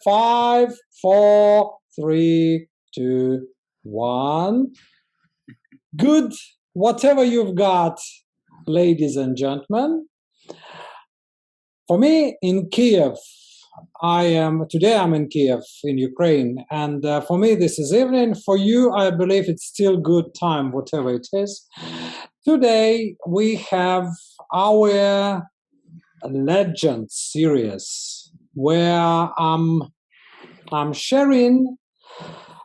5, 4, 3, 2, 1. Good. Whatever you've got, ladies and gentlemen. For me, in Kiev, today I'm in Kiev, in Ukraine, and for me this is evening. For you, I believe it's still good time, whatever it is. Today we have our Legend series, where I'm sharing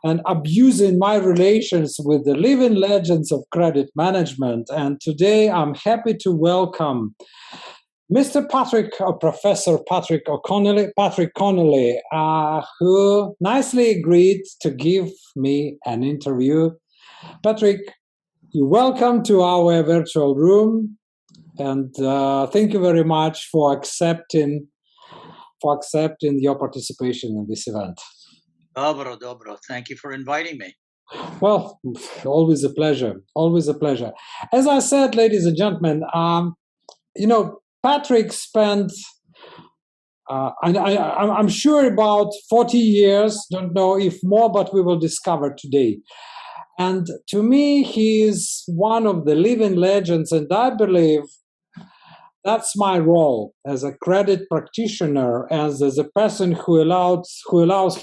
and abusing my relations with the living legends of credit management. And today I'm happy to welcome Mr. Patrick, or Professor Patrick Connelly, who nicely agreed to give me an interview. Patrick, you're welcome to our virtual room, and thank you very much for accepting your participation in this event. Dobro. Thank you for inviting me. Well, always a pleasure. Always a pleasure. As I said, ladies and gentlemen, Patrick spent, I'm sure, about 40 years, don't know if more, but we will discover today. And to me, he is one of the living legends, and I believe that's my role as a credit practitioner, as a person who allows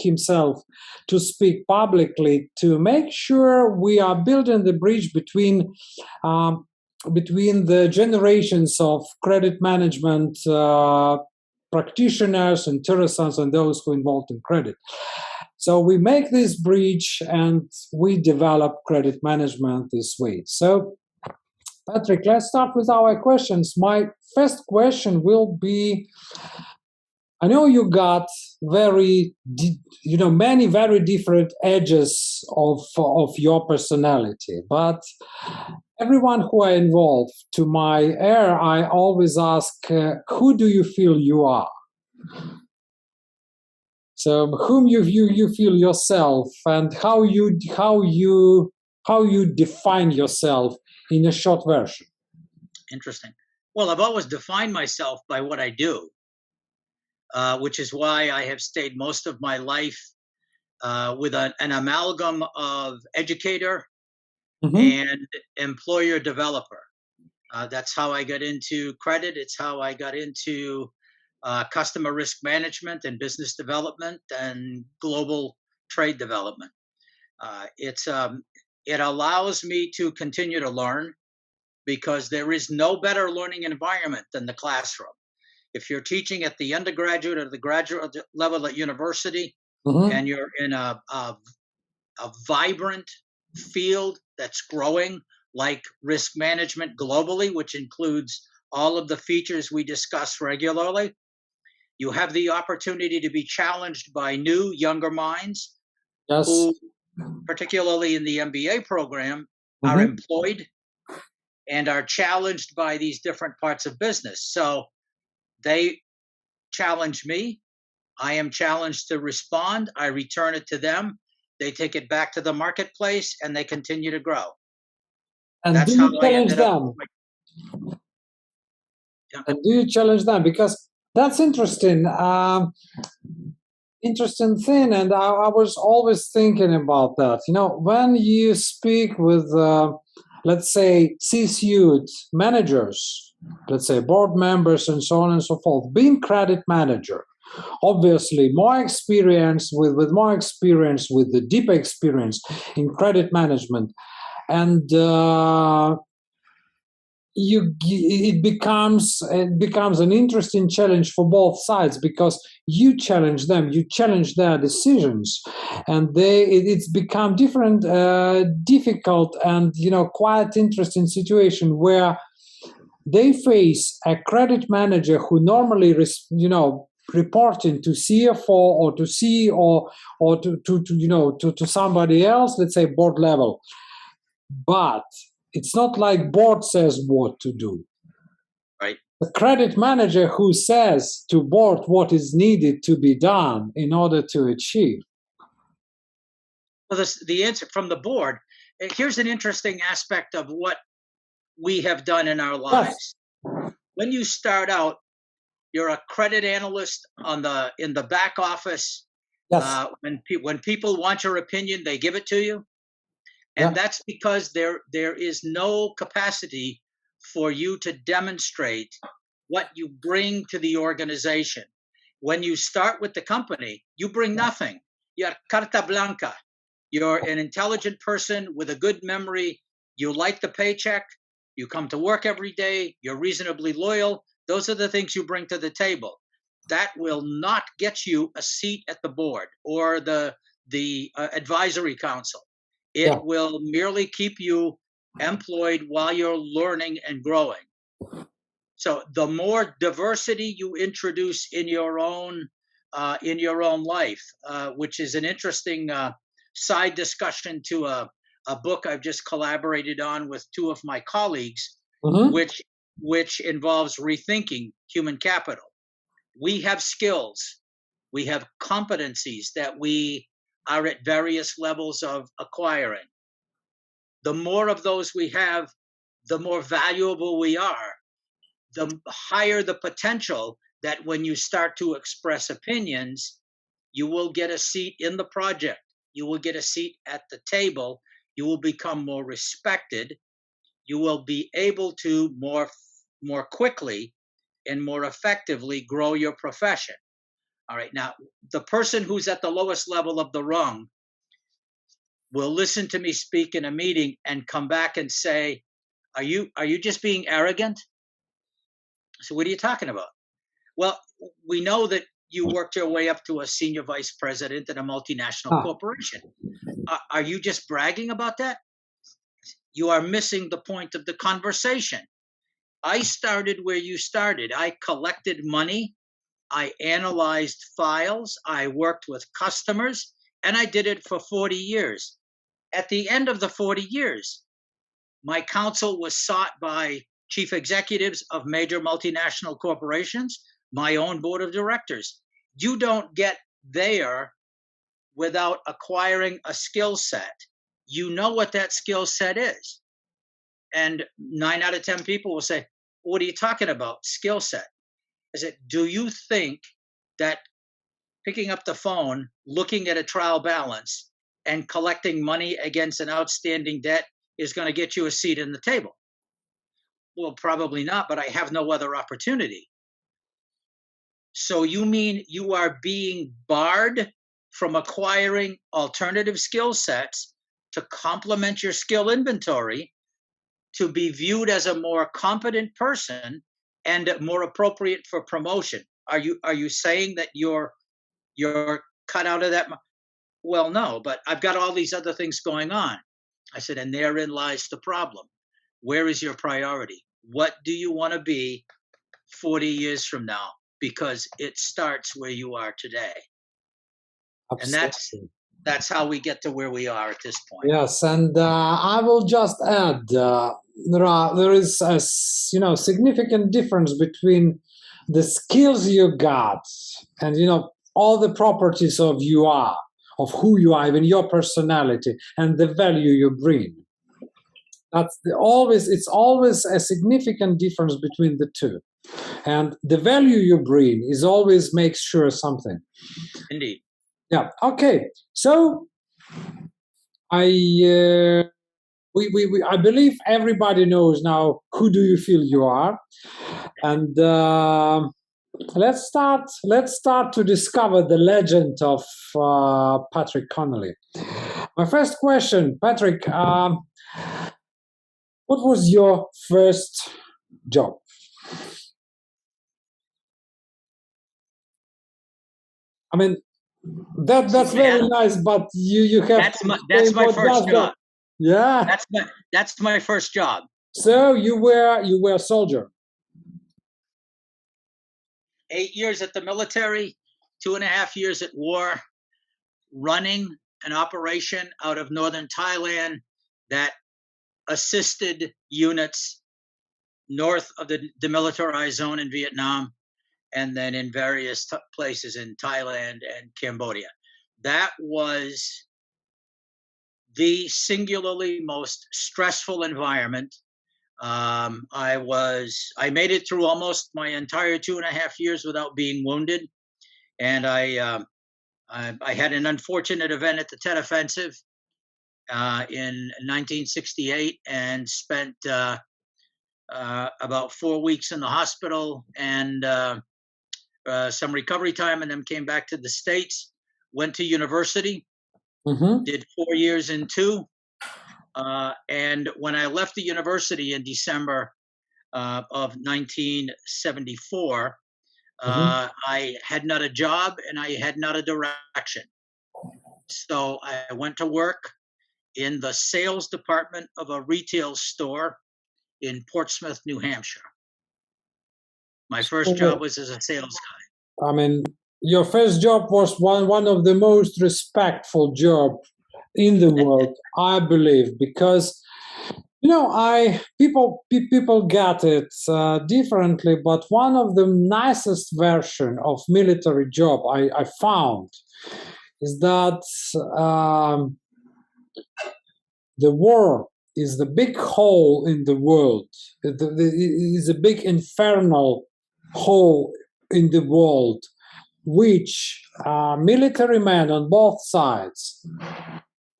himself to speak publicly, to make sure we are building the bridge between the generations of credit management practitioners, interessants, and those who are involved in credit. So we make this bridge and we develop credit management this way. So, Patrick, let's start with our questions. My first question will be, I know you got many very different edges of your personality, but everyone who are involved to my air, I always ask, who do you feel you are? So, whom you feel yourself, and how you define yourself in a short version. Interesting. Well, I've always defined myself by what I do, which is why I have stayed most of my life with an amalgam of educator and employer developer. That's how I got into credit. It's how I got into customer risk management and business development and global trade development. It allows me to continue to learn, because there is no better learning environment than the classroom. If you're teaching at the undergraduate or the graduate level at university, and you're in a vibrant field that's growing, like risk management globally, which includes all of the features we discuss regularly, you have the opportunity to be challenged by new, younger minds who, particularly in the MBA program, are employed and are challenged by these different parts of business. So they challenge me. I am challenged to respond. I return it to them. They take it back to the marketplace, and they continue to grow. And that's do you challenge them? And do you challenge them? Because that's interesting. Interesting thing, and I was always thinking about that. When you speak with, let's say, C-suite managers, let's say board members, and so on and so forth, being credit manager, obviously more experience with the deeper experience in credit management, and it becomes an interesting challenge for both sides, because you challenge them, you challenge their decisions, and it's become difficult and quite interesting situation where they face a credit manager who normally reporting to CFO or to CEO or to somebody else, let's say board level, but it's not like board says what to do. Right. The credit manager who says to board what is needed to be done in order to achieve. Well, the answer from the board, here's an interesting aspect of what we have done in our lives. Yes. When you start out, You're a credit analyst in the back office. Yes. When people want your opinion, they give it to you, and Yeah. that's because there is no capacity for you to demonstrate what you bring to the organization. When you start with the company, you bring nothing. You're carta blanca. You're an intelligent person with a good memory. You like the paycheck. You come to work every day. You're reasonably loyal. Those are the things you bring to the table. That will not get you a seat at the board or the advisory council. It Yeah. will merely keep you employed while you're learning and growing. So the more diversity you introduce in your own life, which is an interesting side discussion to a book I've just collaborated on with two of my colleagues, Mm-hmm. which involves rethinking human capital. We have skills, we have competencies that we are at various levels of acquiring. The more of those we have, the more valuable we are, the higher the potential that when you start to express opinions, you will get a seat in the project. You will get a seat at the table. You will become more respected. You will be able to more quickly and more effectively grow your profession. All right. Now, the person who's at the lowest level of the rung will listen to me speak in a meeting and come back and say, are you just being arrogant? So what are you talking about? Well, we know that you worked your way up to a senior vice president in a multinational Ah. corporation. Are you just bragging about that? You are missing the point of the conversation. I started where you started. I collected money. I analyzed files. I worked with customers, and I did it for 40 years. At the end of the 40 years, my counsel was sought by chief executives of major multinational corporations, my own board of directors. You don't get there without acquiring a skill set. You know what that skill set is. And 9 out of 10 people will say, what are you talking about? Skill set. I said, do you think that picking up the phone, looking at a trial balance, and collecting money against an outstanding debt is going to get you a seat in the table? Well, probably not, but I have no other opportunity. So you mean you are being barred from acquiring alternative skill sets to complement your skill inventory to be viewed as a more competent person and more appropriate for promotion? Are you saying that you're cut out of that? Well, no, but I've got all these other things going on. I said, and therein lies the problem. Where is your priority? What do you want to be 40 years from now? Because it starts where you are today. And Absolutely. that's how we get to where we are at this point. Yes, and I will just add there is a significant difference between the skills you got and all the properties of who you are, even your personality and the value you bring. It's always a significant difference between the two, and the value you bring is always makes sure something. Indeed. Yeah. Okay. So I I believe everybody knows now who do you feel you are, and let's start to discover the legend of Patrick Connelly. My first question, Patrick, what was your first job? I mean, that's very nice, but you have that's my first job. Yeah. That's my first job. So you were a soldier. 8 years at the military, 2.5 years at war, running an operation out of northern Thailand that assisted units north of the demilitarized zone in Vietnam, and then in various places in Thailand and Cambodia. That was the singularly most stressful environment I made it through almost my entire 2.5 years without being wounded, and I had an unfortunate event at the Tet Offensive in 1968, and spent about 4 weeks in the hospital and some recovery time, and then came back to the States. Went to university, Mm-hmm. did 4 years in two. And when I left the university in December of 1974, Mm-hmm. I had not a job and I had not a direction. So I went to work in the sales department of a retail store in Portsmouth, New Hampshire. My first job So, was as a sales guy. I mean, your first job was one of the most respectful job in the world, I believe, because people get it differently, but one of the nicest version of military job I found is that the war is the big hole in the world. It is a big infernal hole in the world, which military men on both sides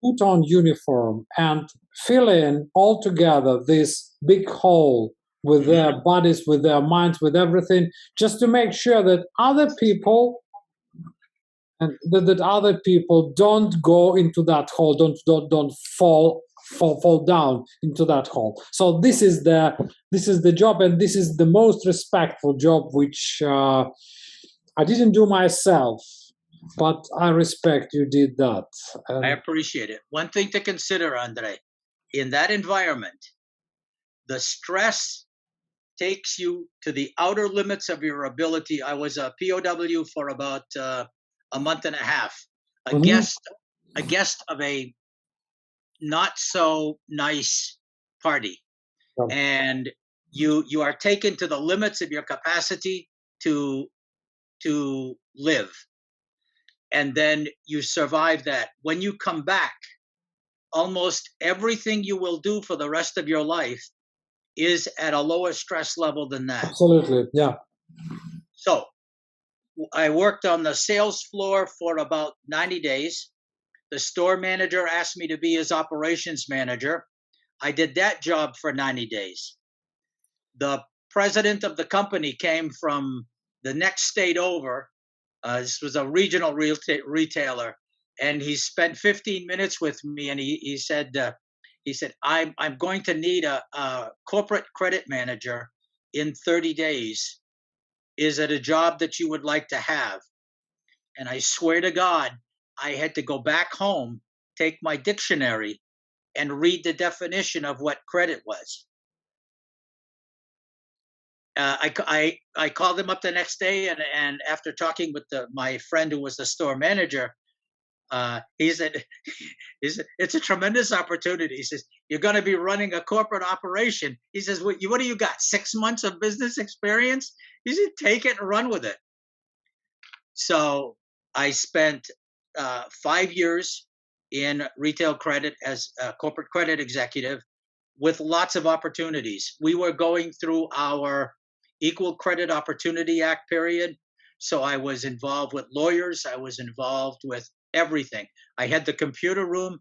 put on uniform and fill in all together this big hole with their bodies, with their minds, with everything, just to make sure that other people and that other people don't go into that hole, don't fall down into that hole. So this is the job, and this is the most respectful job, which I didn't do myself, but I respect you did that. I And appreciate it. One thing to consider, Andre, in that environment, the stress takes you to the outer limits of your ability. I was a POW for about a month and a half, a mhm, guest, a guest of a not so nice party, yeah, and you are taken to the limits of your capacity to live, and then you survive that. When you come back, almost everything you will do for the rest of your life is at a lower stress level than that. absolutely, yeah. So I worked on the sales floor for about 90 days. The store manager asked me to be his operations manager. I did that job for 90 days. The president of the company came from the next state over. This was a regional retailer, and he spent 15 minutes with me, and he said, I'm going to need a corporate credit manager in 30 days. Is it a job that you would like to have? And I swear to God, I had to go back home, take my dictionary, and read the definition of what credit was. I called him up the next day, and after talking with my friend who was the store manager, he said, it's a tremendous opportunity. He says, you're going to be running a corporate operation. He says, what do you got? 6 months of business experience? He said, take it and run with it. So I spent 5 years in retail credit as a corporate credit executive with lots of opportunities. We were going through our Equal Credit Opportunity Act period. So I was involved with lawyers. I was involved with everything. I had the computer room,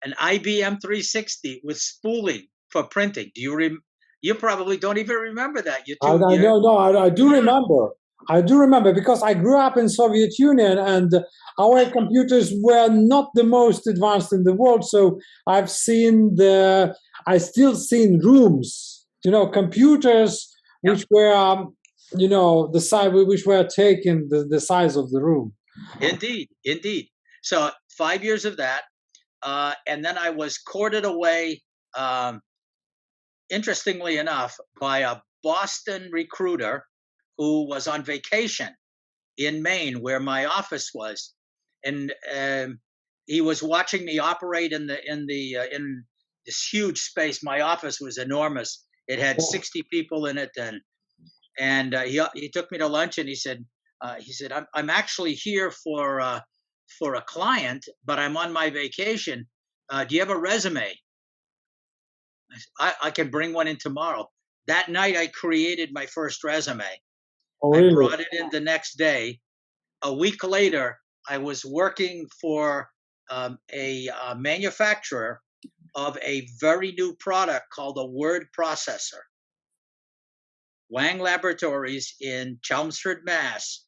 an IBM 360 with spooling for printing. You probably don't even remember that. I know, no, I do remember. I do remember because I grew up in Soviet Union, and our computers were not the most advanced in the world. So I still seen rooms, computers Yep. which were, the size which were taking the size of the room. Indeed, indeed. So 5 years of that, and then I was courted away, um, interestingly enough, by a Boston recruiter who was on vacation in Maine, where my office was, and he was watching me operate in this huge space. My office was enormous; it had 60 people in it, and he took me to lunch, and he said I'm actually here for a client, but I'm on my vacation. Do you have a resume? I can bring one in tomorrow. That night, I created my first resume. Oh, I really? brought it in the next day. A week later, I was working for a manufacturer of a very new product called a word processor. Wang Laboratories in Chelmsford, Mass,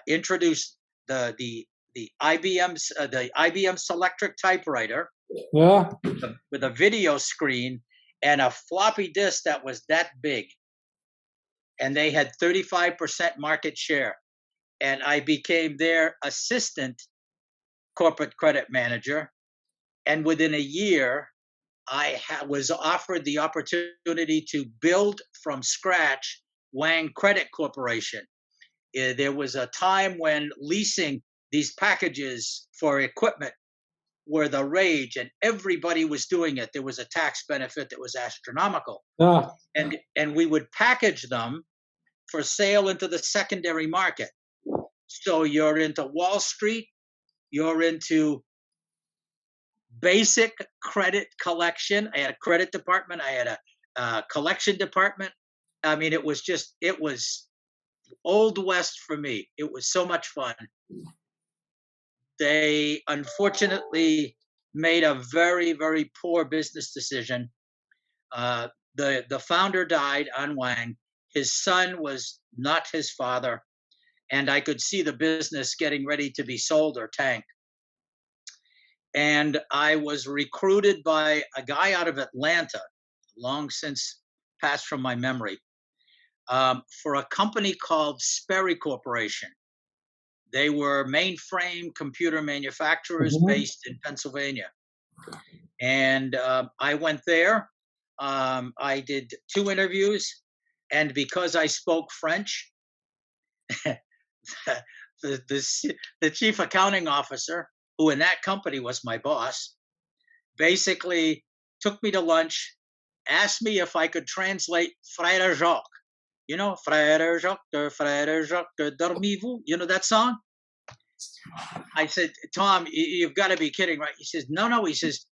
introduced the IBM Selectric typewriter Yeah. with a video screen and a floppy disk that was that big, and they had 35% market share. And I became their assistant corporate credit manager. And within a year, was offered the opportunity to build from scratch Wang Credit Corporation. There was a time when leasing these packages for equipment were the rage, and everybody was doing it. There was a tax benefit that was astronomical, Yeah. and we would package them for sale into the secondary market. So you're into Wall Street, you're into basic credit collection. I had a credit department, I had a collection department. I mean, it was old west for me. It was so much fun. They unfortunately made a very, very poor business decision. The founder died, An Wang. His son was not his father, and I could see the business getting ready to be sold or tanked. And I was recruited by a guy out of Atlanta, long since passed from my memory, for a company called Sperry Corporation. They were mainframe computer manufacturers Mhm. based in Pennsylvania. And I went there. I did 2 interviews. And because I spoke French, the, the chief accounting officer, who in that company was my boss, basically took me to lunch, asked me if I could translate Frère Jacques. You know, Frère Jacques, dormez-vous? You know that song? I said, Tom, you've got to be kidding, right? He says, no, no. He says,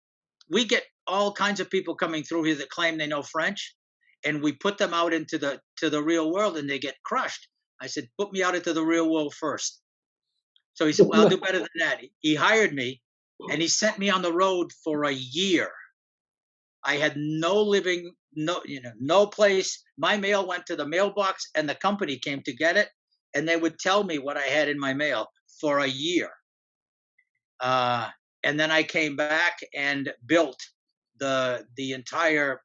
we get all kinds of people coming through here that claim they know French, and we put them out into the real world, and they get crushed. I said, put me out into the real world first. So he said, well, I'll do better than that. He hired me, and he sent me on the road for a year. I had no living, no place. My mail went to the mailbox, and the company came to get it, and they would tell me what I had in my mail for a year. Uh, and then I came back and built the entire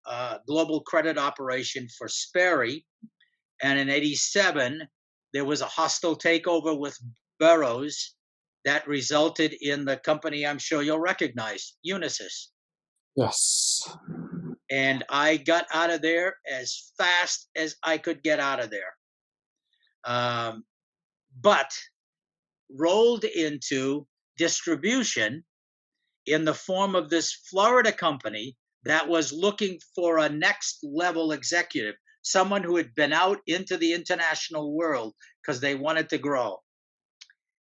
global credit operation for Sperry. And in '87, there was a hostile takeover with Burroughs that resulted in the company I'm sure you'll recognize, Unisys. Yes. And I got out of there as fast as I could get out of there. But rolled into distribution in the form of this Florida company that was looking for a next level executive, someone who had been out into the international world because they wanted to grow.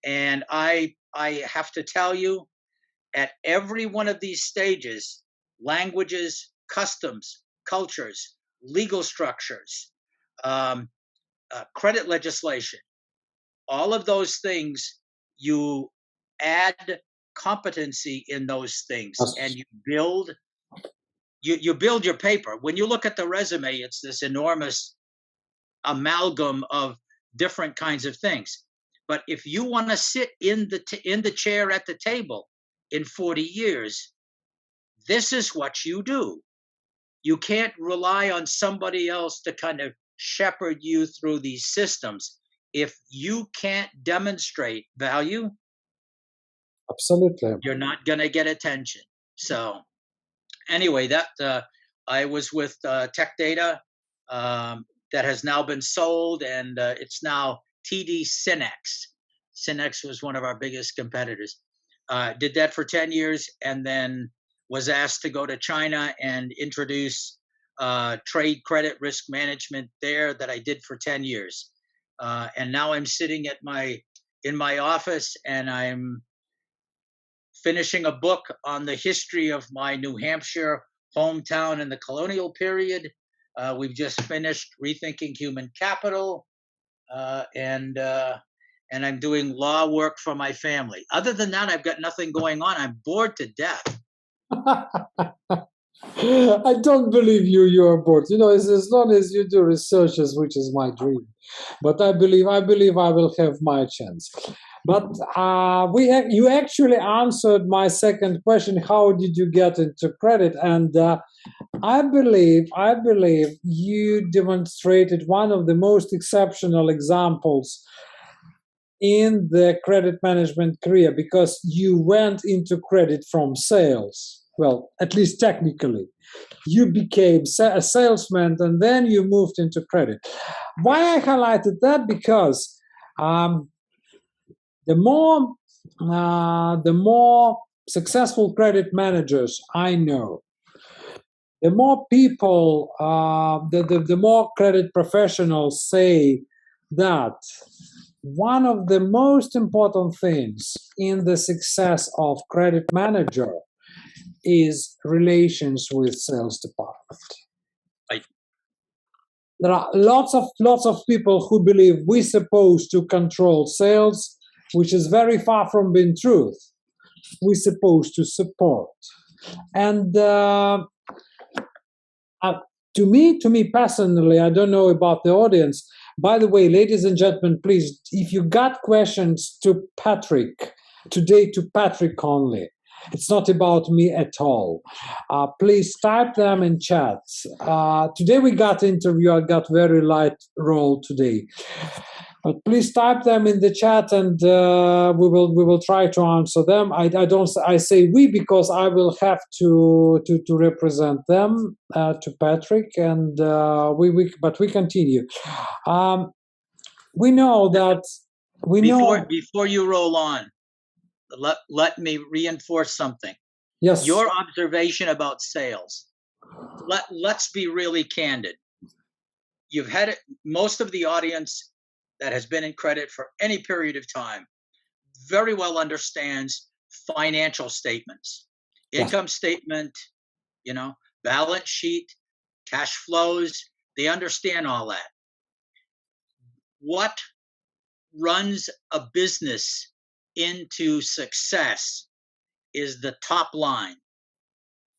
And I have to tell you, at every one of these stages, languages, customs, cultures, legal structures, um, credit legislation, all of those things, you add competency in those things, and Yes. you build your paper. When you look at the resume, it's this enormous amalgam of different kinds of things. But if you want to sit in the chair at the table in 40 years, this is what you do. You can't rely on somebody else to kind of shepherd you through these systems. If you can't demonstrate value, Absolutely. you're not going to get attention. So anyway, that I was with Tech Data, that has now been sold, and it's now TD Synex. Synex was one of our biggest competitors. Did that for 10 years, and then was asked to go to China and introduce trade credit risk management there, that I did for 10 years. And now I'm sitting in my office, and I'm finishing a book on the history of my New Hampshire hometown in the colonial period. We've just finished Rethinking Human Capital, and I'm doing law work for my family. Other than that, I've got nothing going on. I'm bored to death. I don't believe you're bored. As long as you do researches, which is my dream. But I believe I will have my chance. But you actually answered my second question. How did you get into credit? And I believe you demonstrated one of the most exceptional examples in the credit management career, because you went into credit from sales. Well, at least technically, you became a salesman and then you moved into credit. Why I highlighted that? Because the more successful credit managers I know, the more people, the more credit professionals say that one of the most important things in the success of credit manager is relations with sales department. Right. There are lots of people who believe we're supposed to control sales, which is very far from being truth. We're supposed to support. And to me personally, I don't know about the audience. By the way, ladies and gentlemen, please, if you got questions to Patrick, today to Patrick only, it's not about me at all. Please type them in chat. Today we got interview. I got very light role today. But please type them in the chat, and we will try to answer them. I say we because I will have to represent them to Patrick, and but we continue. We know that before you roll on, let me reinforce something. Yes. Your observation about sales. Let's be really candid. You've had it, most of the audience that has been in credit for any period of time very well understands financial statements, income statement, balance sheet, cash flows. They understand all that. What runs a business into success is the top line.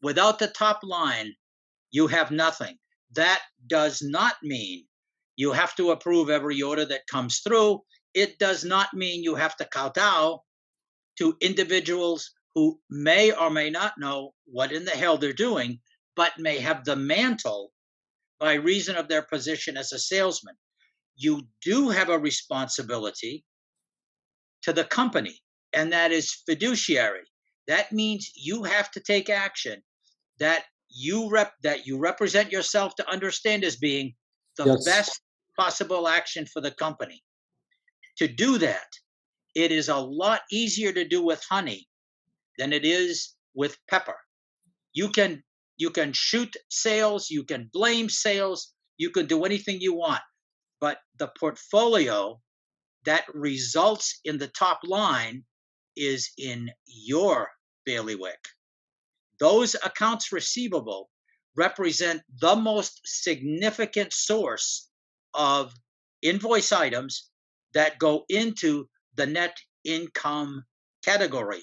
Without the top line, you have nothing. That does not mean you have to approve every order that comes through. It does not mean you have to kowtow to individuals who may or may not know what in the hell they're doing, but may have the mantle by reason of their position as a salesman. You do have a responsibility to the company, and that is fiduciary. That means you have to take action that you represent yourself to understand as being the best possible action for the company. To do that, it is a lot easier to do with honey than it is with pepper. You can shoot sales, you can blame sales, you can do anything you want, but the portfolio that results in the top line is in your bailiwick. Those accounts receivable represent the most significant source of invoice items that go into the net income category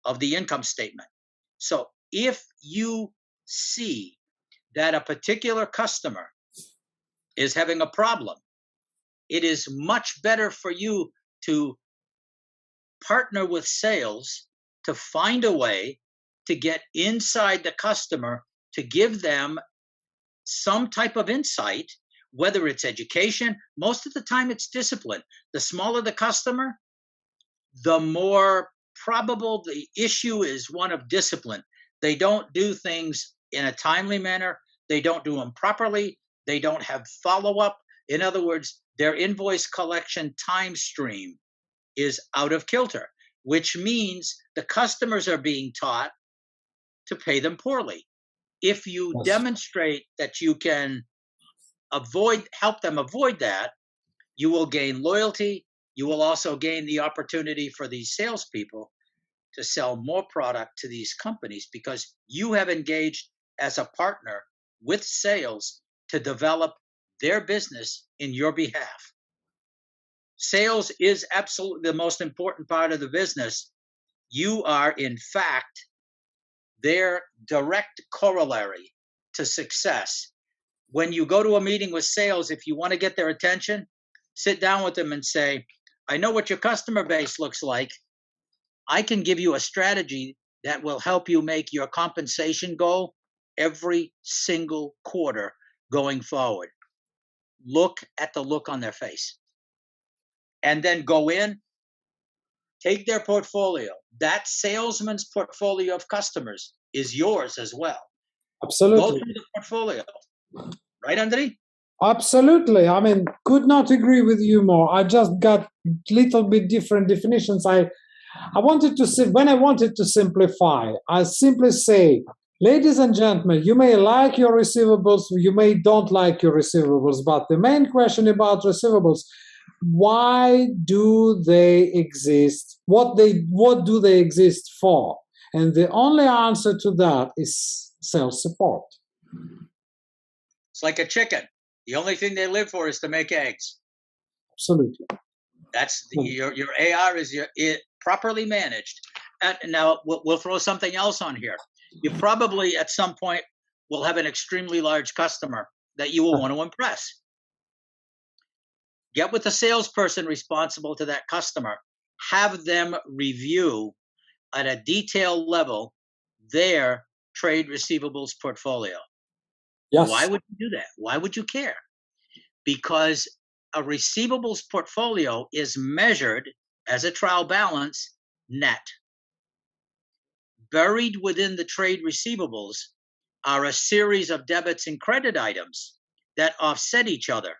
of the income statement. So if you see that a particular customer is having a problem, it is much better for you to partner with sales to find a way to get inside the customer, to give them some type of insight, whether it's education. Most of the time it's discipline. The smaller the customer, the more probable the issue is one of discipline. They don't do things in a timely manner. They don't do them properly. They don't have follow-up. In other words, their invoice collection time stream is out of kilter, which means the customers are being taught to pay them poorly. If you demonstrate that you can help them avoid that, you will gain loyalty. You will also gain the opportunity for these salespeople to sell more product to these companies because you have engaged as a partner with sales to develop their business in your behalf. Sales is absolutely the most important part of the business. You are, in fact, their direct corollary to success. When you go to a meeting with sales, if you want to get their attention, sit down with them and say, I know what your customer base looks like. I can give you a strategy that will help you make your compensation goal every single quarter going forward. Look at the look on their face. And then go in, take their portfolio. That salesman's portfolio of customers is yours as well. Go Absolutely. through the portfolio. Right, Andre? Absolutely. I mean, could not agree with you more. I just got little bit different definitions. I wanted to say, when I wanted to simplify, I simply say, ladies and gentlemen, you may like your receivables, you may don't like your receivables, but the main question about receivables, why do they exist? What do they exist for? And the only answer to that is sales support. It's like a chicken. The only thing they live for is to make eggs. Absolutely. That's your AR is properly managed. And now we'll throw something else on here. You probably at some point will have an extremely large customer that you will want to impress. Get with the salesperson responsible to that customer. Have them review at a detailed level their trade receivables portfolio. Yes. Why would you do that? Why would you care? Because a receivables portfolio is measured as a trial balance net. Buried within the trade receivables are a series of debits and credit items that offset each other.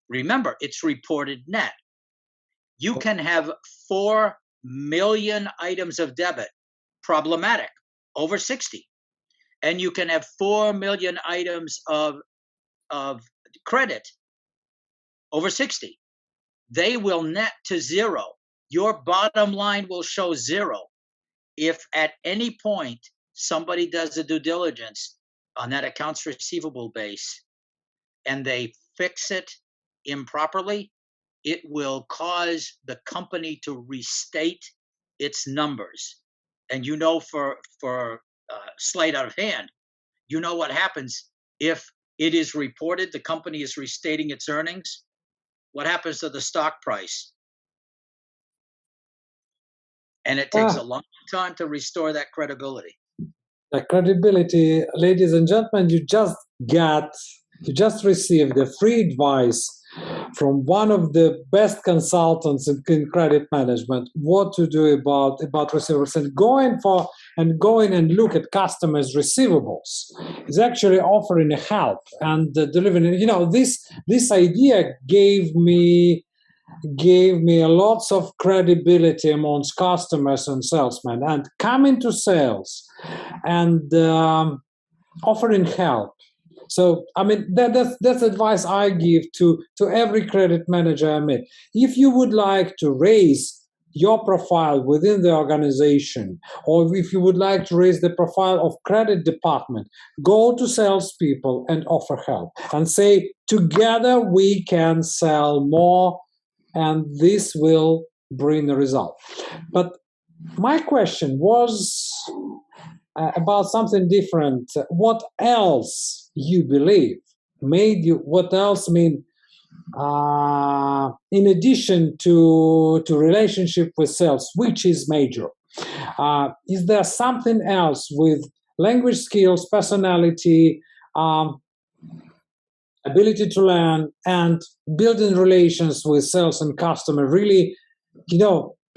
Remember, it's reported net. You can have 4 million items of debit, problematic, over 60. And you can have 4 million items of credit, over 60. They will net to zero. Your bottom line will show zero. If at any point somebody does a due diligence on that accounts receivable base and they fix it improperly, it will cause the company to restate its numbers. And you know, for sleight out of hand, you know what happens if it is reported the company is restating its earnings? What happens to the stock price? And it takes a long time to restore that credibility. The credibility, ladies and gentlemen, you just received a free advice from one of the best consultants in credit management, what to do about receivables, and going and look at customers' receivables is actually offering a help and delivering. You know, this idea gave me a lots of credibility amongst customers and salesmen, and coming to sales and offering help. So, I mean, that's advice I give to every credit manager I meet. If you would like to raise your profile within the organization, or if you would like to raise the profile of credit department, go to salespeople and offer help and say, together we can sell more, and this will bring a result. But my question was about something different. What else you believe made you? What else mean? In addition to relationship with sales, which is major, is there something else with language skills, personality, ability to learn, and building relations with sales and customer really,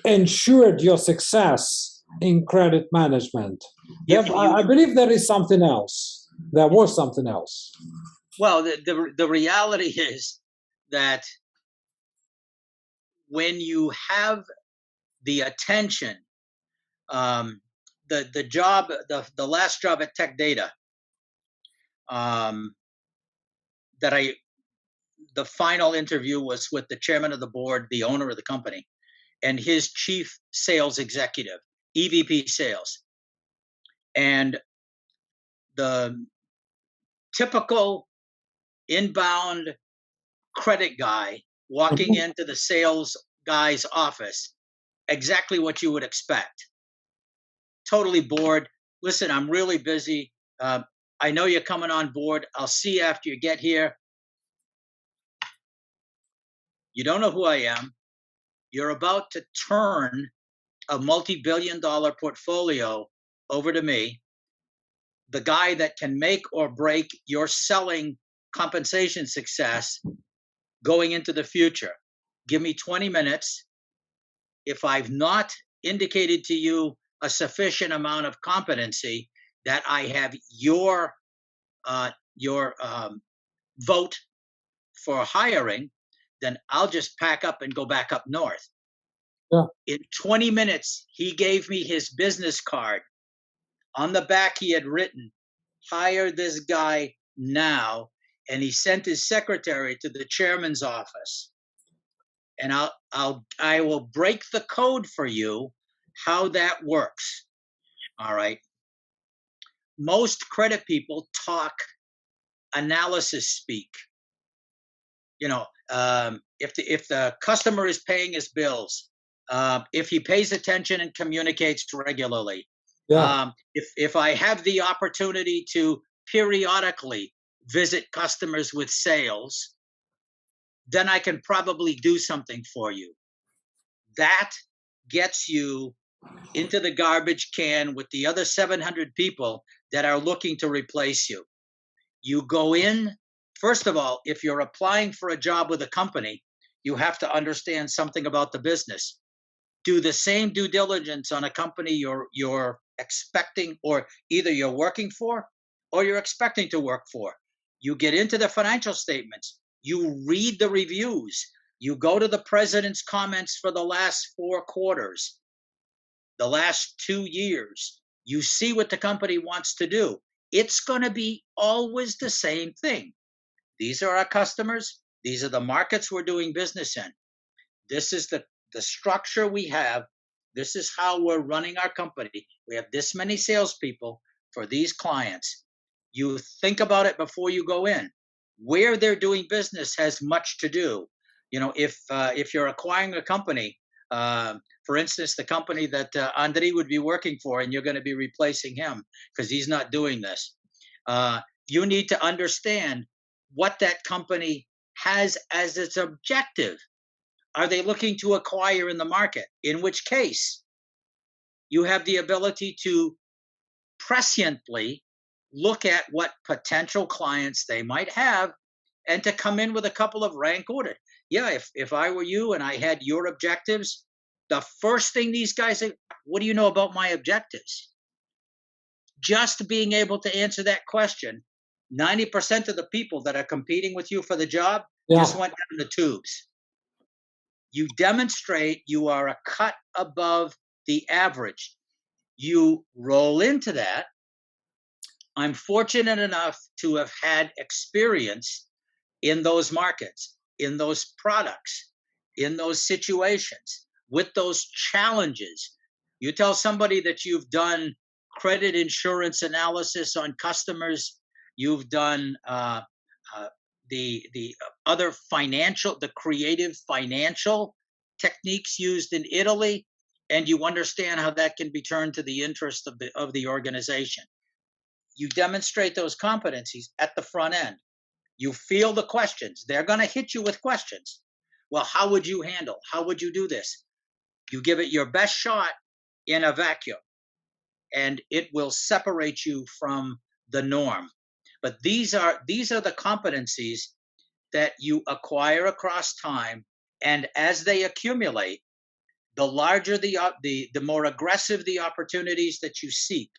ensured your success in credit management? I believe there is something else. There was something else. Well, the reality is that when you have the attention, the job, the last job at Tech Data, the final interview was with the chairman of the board, the owner of the company, and his chief sales executive. EVP sales. And the typical inbound credit guy walking Mhm. into the sales guy's office, exactly what you would expect. Totally bored. Listen, I'm really busy. I know you're coming on board. I'll see you after you get here. You don't know who I am. You're about to turn a multi-billion-dollar portfolio over to me, the guy that can make or break your selling compensation success going into the future. Give me 20 minutes. If I've not indicated to you a sufficient amount of competency that I have your vote for hiring, then I'll just pack up and go back up north. Yeah. In 20 minutes, he gave me his business card. On the back, he had written, "Hire this guy now." And he sent his secretary to the chairman's office. And I will break the code for you how that works. All right. Most credit people talk analysis speak. If the customer is paying his bills, if he pays attention and communicates regularly, Yeah. if I have the opportunity to periodically visit customers with sales, then I can probably do something for you. That gets you into the garbage can with the other 700 people that are looking to replace you. You go in, first of all, if you're applying for a job with a company, you have to understand something about the business. Do the same due diligence on a company you're expecting, or either you're working for or you're expecting to work for. You get into the financial statements, you read the reviews, you go to the president's comments for the last 4 quarters, the last 2 years. You see what the company wants to do. It's going to be always the same thing. These are our customers. These are the markets we're doing business in. This is the structure we have. This is how we're running our company. We have this many salespeople for these clients. You think about it before you go in. Where they're doing business has much to do. If you're acquiring a company, for instance, the company that Andrei would be working for, and you're going to be replacing him because he's not doing this. You need to understand what that company has as its objective. Are they looking to acquire in the market? In which case, you have the ability to presciently look at what potential clients they might have and to come in with a couple of rank order. Yeah, if I were you and I had your objectives, the first thing these guys say, what do you know about my objectives? Just being able to answer that question, 90% of the people that are competing with you for the job just Yeah. went down the tubes. You demonstrate you are a cut above the average. You roll into that. I'm fortunate enough to have had experience in those markets, in those products, in those situations, with those challenges. You tell somebody that you've done credit insurance analysis on customers, you've done uh, the other financial, the creative financial techniques used in Italy, and you understand how that can be turned to the interest of the organization. You demonstrate those competencies at the front end. You feel the questions. They're going to hit you with questions. Well, how would you handle? How would you do this? You give it your best shot in a vacuum, and it will separate you from the norm. But these are the competencies that you acquire across time, and as they accumulate, the larger the more aggressive the opportunities that you seek,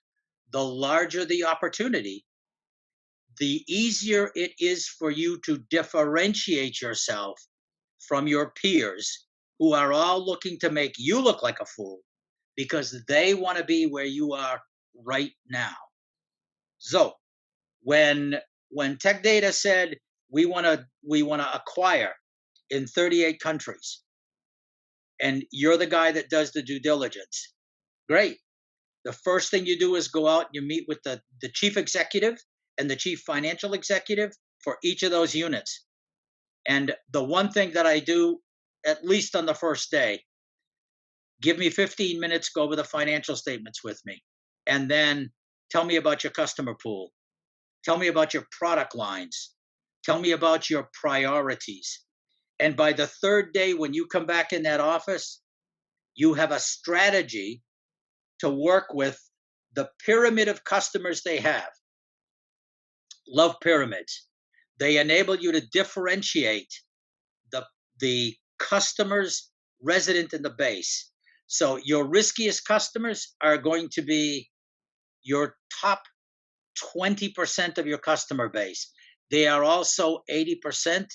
the larger the opportunity, the easier it is for you to differentiate yourself from your peers who are all looking to make you look like a fool because they want to be where you are right now. So when Tech Data said we want to acquire in 38 countries, and you're the guy that does the due diligence, great. The first thing you do is go out and you meet with the chief executive and the chief financial executive for each of those units. And the one thing that I do, at least on the first day, give me 15 minutes, go over the financial statements with me, and then tell me about your customer pool. Tell me about your product lines. Tell me about your priorities. And by the third day, when you come back in that office, you have a strategy to work with the pyramid of customers they have. Love pyramids. They enable you to differentiate the customers resident in the base. So your riskiest customers are going to be your top 20% of your customer base. They are also 80%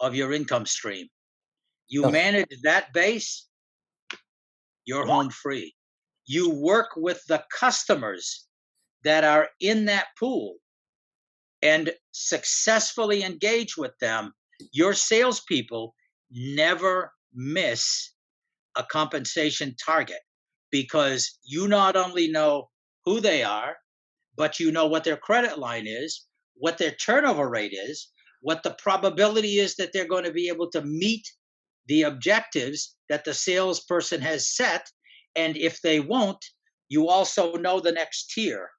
of your income stream. You Yes. manage that base, you're home free. You work with the customers that are in that pool and successfully engage with them. Your salespeople never miss a compensation target because you not only know who they are, but you know what their credit line is, what their turnover rate is, what the probability is that they're going to be able to meet the objectives that the salesperson has set. And if they won't, you also know the next tier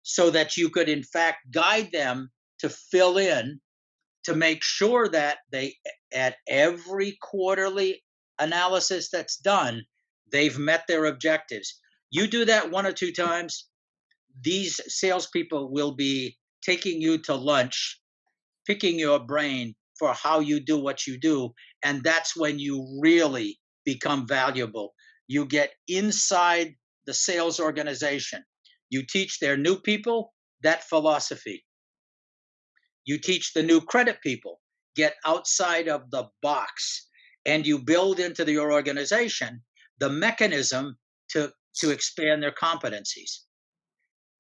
so that you could, in fact, guide them to fill in to make sure that they, at every quarterly analysis that's done, they've met their objectives. You do that one or two times, these salespeople will be taking you to lunch, picking your brain for how you do what you do. And that's when you really become valuable. You get inside the sales organization. You teach their new people that philosophy. You teach the new credit people, get outside of the box, and you build into your organization the mechanism to expand their competencies.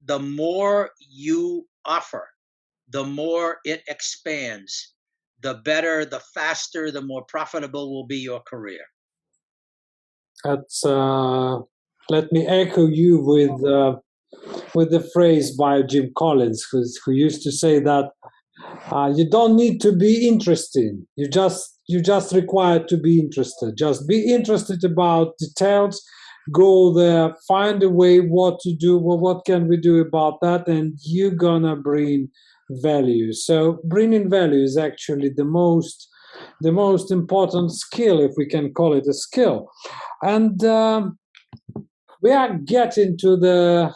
The more you offer, the more it expands, the better, the faster, the more profitable will be your career. That's let me echo you with the phrase by Jim Collins, who used to say that you don't need to be interested. You just require to be interested. Just be interested about details. Go there, find a way what to do. Well, what can we do about that? And you're gonna bring value. So bringing value is actually the most important skill, if we can call it a skill. And we are getting to the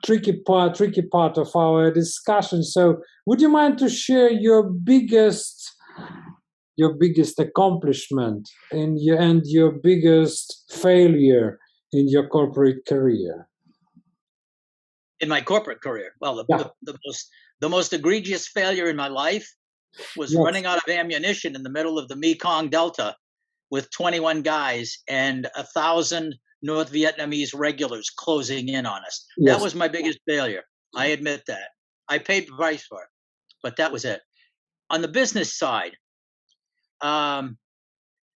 tricky part of our discussion. So would you mind to share your biggest accomplishment and your biggest failure in your corporate career? In my corporate career, well, Yeah. the most egregious failure in my life was Yes. running out of ammunition in the middle of the Mekong Delta with 21 guys and 1,000 North Vietnamese regulars closing in on us. Yes. That was my biggest failure. I admit that. I paid the price for it, but that was it. On the business side,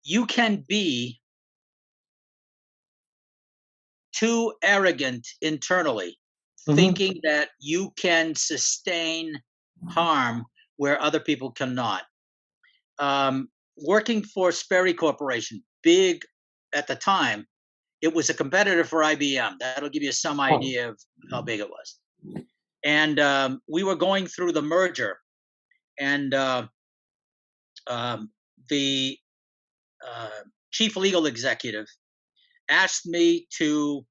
you can be too arrogant internally, thinking that you can sustain harm where other people cannot. Working for Sperry Corporation, big at the time, it was a competitor for IBM. That'll give you some idea of how big it was. And we were going through the merger, and the chief legal executive asked me to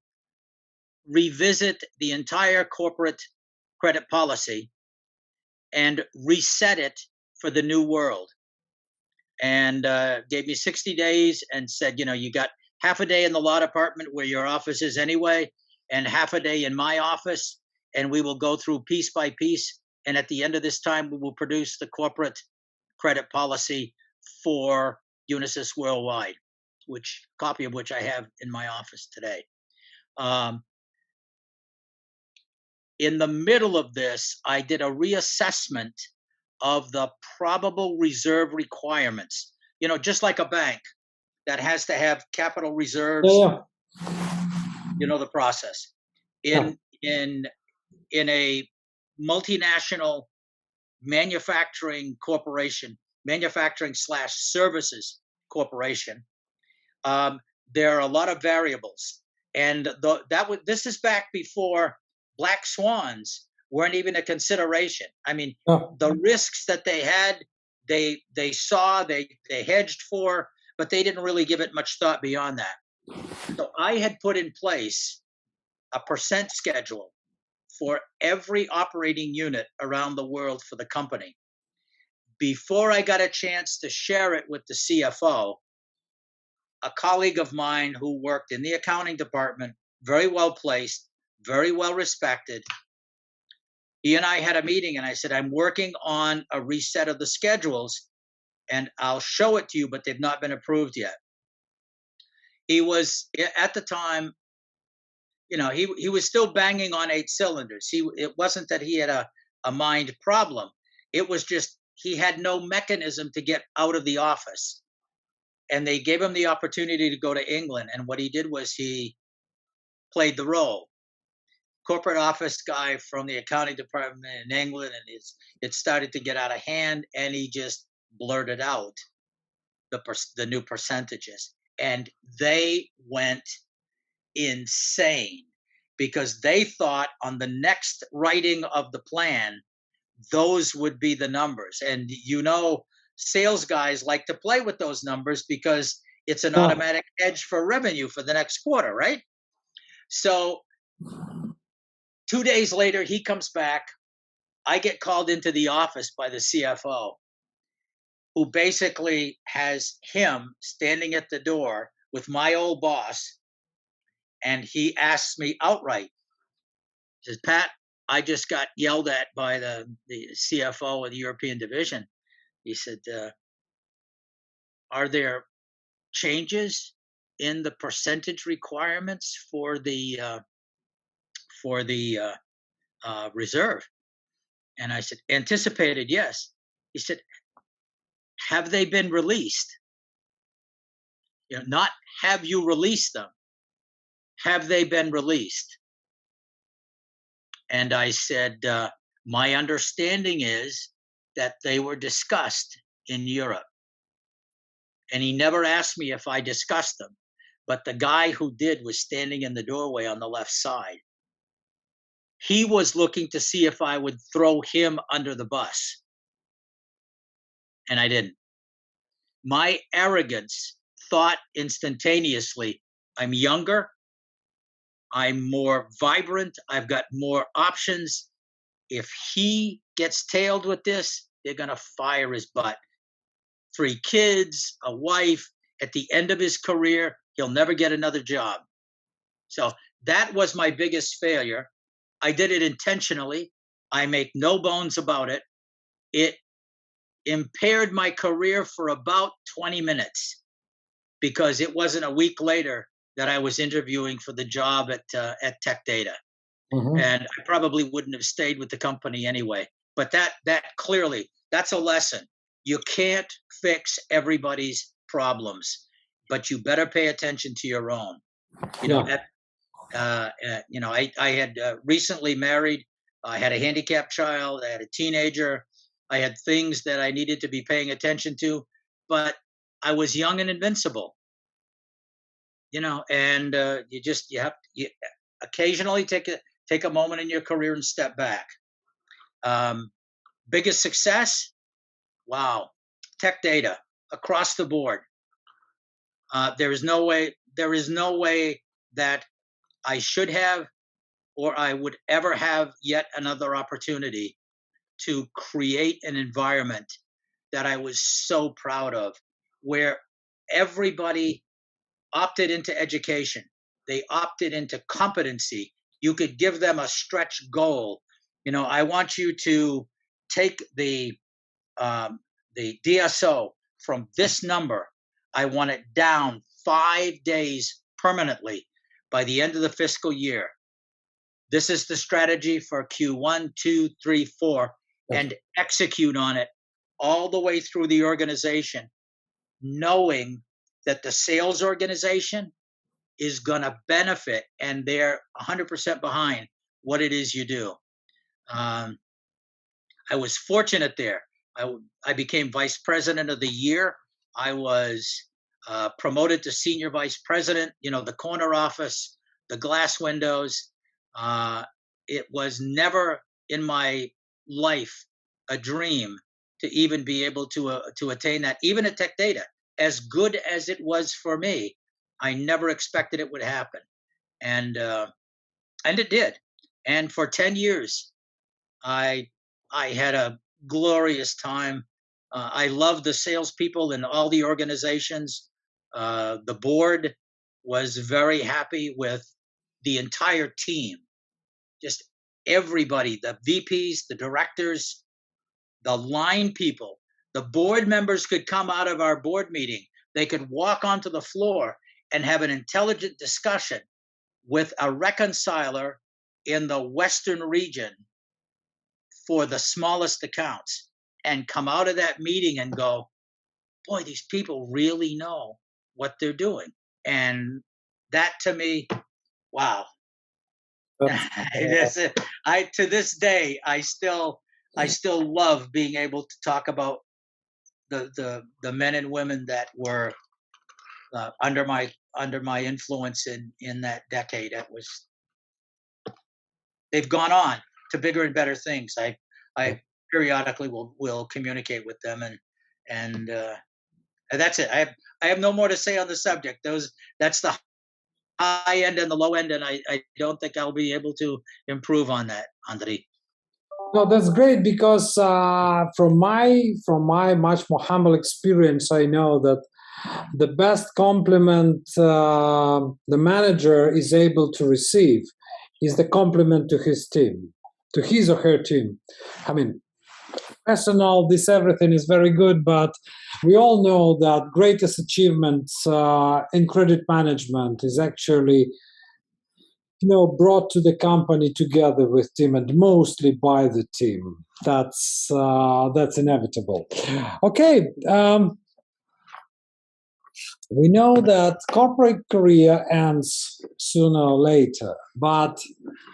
revisit the entire corporate credit policy and reset it for the new world. And gave me 60 days and said, you got half a day in the law department where your office is anyway, and half a day in my office, and we will go through piece by piece. And at the end of this time, we will produce the corporate credit policy for Unisys Worldwide, copy of which I have in my office today. In the middle of this, I did a reassessment of the probable reserve requirements. Just like a bank that has to have capital reserves. Yeah. You know the process. Yeah. In a multinational manufacturing corporation, manufacturing/services corporation, um, there are a lot of variables, and this is back before black swans weren't even a consideration. I mean, Yeah. the risks that they had, they saw, they hedged for, but they didn't really give it much thought beyond that. So I had put in place a percent schedule for every operating unit around the world for the company. Before I got a chance to share it with the CFO, a colleague of mine who worked in the accounting department, very well placed, very well respected, he and I had a meeting, and I said, I'm working on a reset of the schedules, and I'll show it to you, but they've not been approved yet. He was, at the time, he was still banging on eight cylinders. It wasn't that he had a mind problem. It was just he had no mechanism to get out of the office. And they gave him the opportunity to go to England. And what he did was he played the role. Corporate office guy from the accounting department in England, and it started to get out of hand, and he just blurted out the new percentages, and they went insane because they thought on the next writing of the plan those would be the numbers. And sales guys like to play with those numbers because it's an Yeah. automatic hedge for revenue for the next quarter, right? So 2 days later, he comes back. I get called into the office by the CFO, who basically has him standing at the door with my old boss. And he asks me outright, he says, Pat, I just got yelled at by the CFO of the European division. He said, are there changes in the percentage requirements for the reserve? And I said, anticipated, yes. He said, have they been released? Not have you released them? Have they been released? And I said, my understanding is that they were discussed in Europe. And he never asked me if I discussed them. But the guy who did was standing in the doorway on the left side. He was looking to see if I would throw him under the bus. And I didn't. My arrogance thought instantaneously, I'm younger, I'm more vibrant, I've got more options. If he gets tailed with this, they're going to fire his butt. 3 kids, a wife. At the end of his career, he'll never get another job. So that was my biggest failure. I did it intentionally. I make no bones about it. It impaired my career for about 20 minutes because it wasn't a week later that I was interviewing for the job at Tech Data. Mhm. And I probably wouldn't have stayed with the company anyway. But that clearly, that's a lesson. You can't fix everybody's problems, but you better pay attention to your own. Yeah. I had recently married. I had a handicapped child. I had a teenager. I had things that I needed to be paying attention to, but I was young and invincible. And you have you occasionally take a moment in your career and step back. Biggest success? Wow, Tech Data across the board. There is no way that I should have or I would ever have yet another opportunity to create an environment that I was so proud of, where everybody opted into education. They opted into competency. You could give them a stretch goal. I want you to take the DSO from this number. I want it down 5 days permanently by the end of the fiscal year. This is the strategy for Q1, 2, 3, 4, and execute on it all the way through the organization, knowing that the sales organization is going to benefit, and they're 100% behind what it is you do. I was fortunate there. I became vice president of the year. I was promoted to senior vice president, the corner office, the glass windows. It was never in my life a dream to even be able to attain that. Even at Tech Data, as good as it was for me, I never expected it would happen, and it did. And for 10 years, I had a glorious time. I loved the salespeople in all the organizations. The board was very happy with the entire team, just everybody, the VPs, the directors, the line people. The board members could come out of our board meeting. They could walk onto the floor and have an intelligent discussion with a reconciler in the Western region for the smallest accounts, and come out of that meeting and go, boy, these people really know what they're doing. And that, to me, wow. To this day, I still love being able to talk about the men and women that were under my influence in that decade. They've gone on to bigger and better things. I periodically will communicate with them, and that's it. I have no more to say on the subject. That's the high end and the low end, and I don't think I'll be able to improve on that, Andre. No, that's great, because from my much more humble experience, I know that the best compliment the manager is able to receive is the compliment to his team, to his or her team. I mean, personal, this everything is very good, but we all know that greatest achievements in credit management is actually brought to the company together with team, and mostly by the team. That's inevitable. Okay. We know that corporate career ends sooner or later, but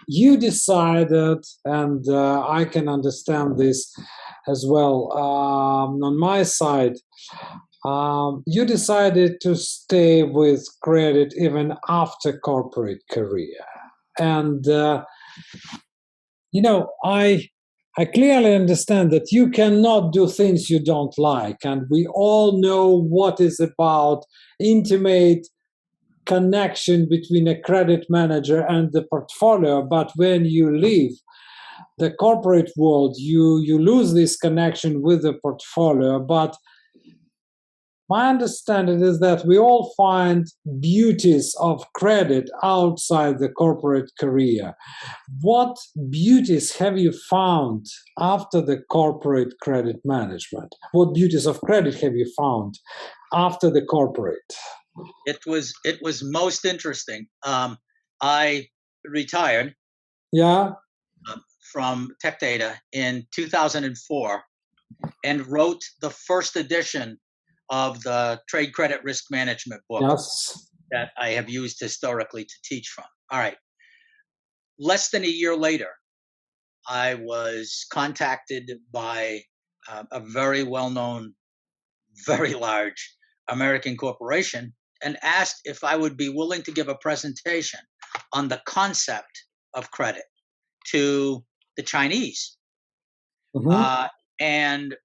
you decided, and I can understand this as well on my side, you decided to stay with credit even after corporate career. And, I clearly understand that you cannot do things you don't like, and we all know what is about intimate connection between a credit manager and the portfolio. But when you leave the corporate world, you lose this connection with the portfolio. But my understanding is that we all find beauties of credit outside the corporate career. What beauties have you found after the corporate credit management? What beauties of credit have you found after the corporate? It was most interesting. I retired. Yeah. From Tech Data in 2004 and wrote the first edition of the Trade Credit Risk Management book. Yes. That I have used historically to teach from. All right. Less than a year later, I was contacted by a very well-known, very large American corporation and asked if I would be willing to give a presentation on the concept of credit to the Chinese. Mm-hmm. And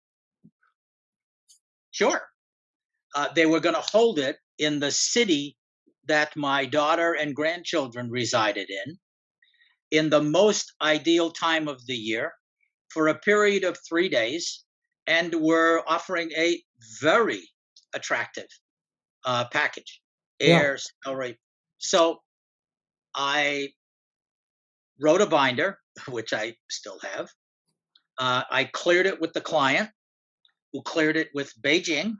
sure, they were going to hold it in the city that my daughter and grandchildren resided in the most ideal time of the year, for a period of 3 days, and were offering a very attractive package, air, salary. So I wrote a binder, which I still have. I cleared it with the client, who cleared it with Beijing.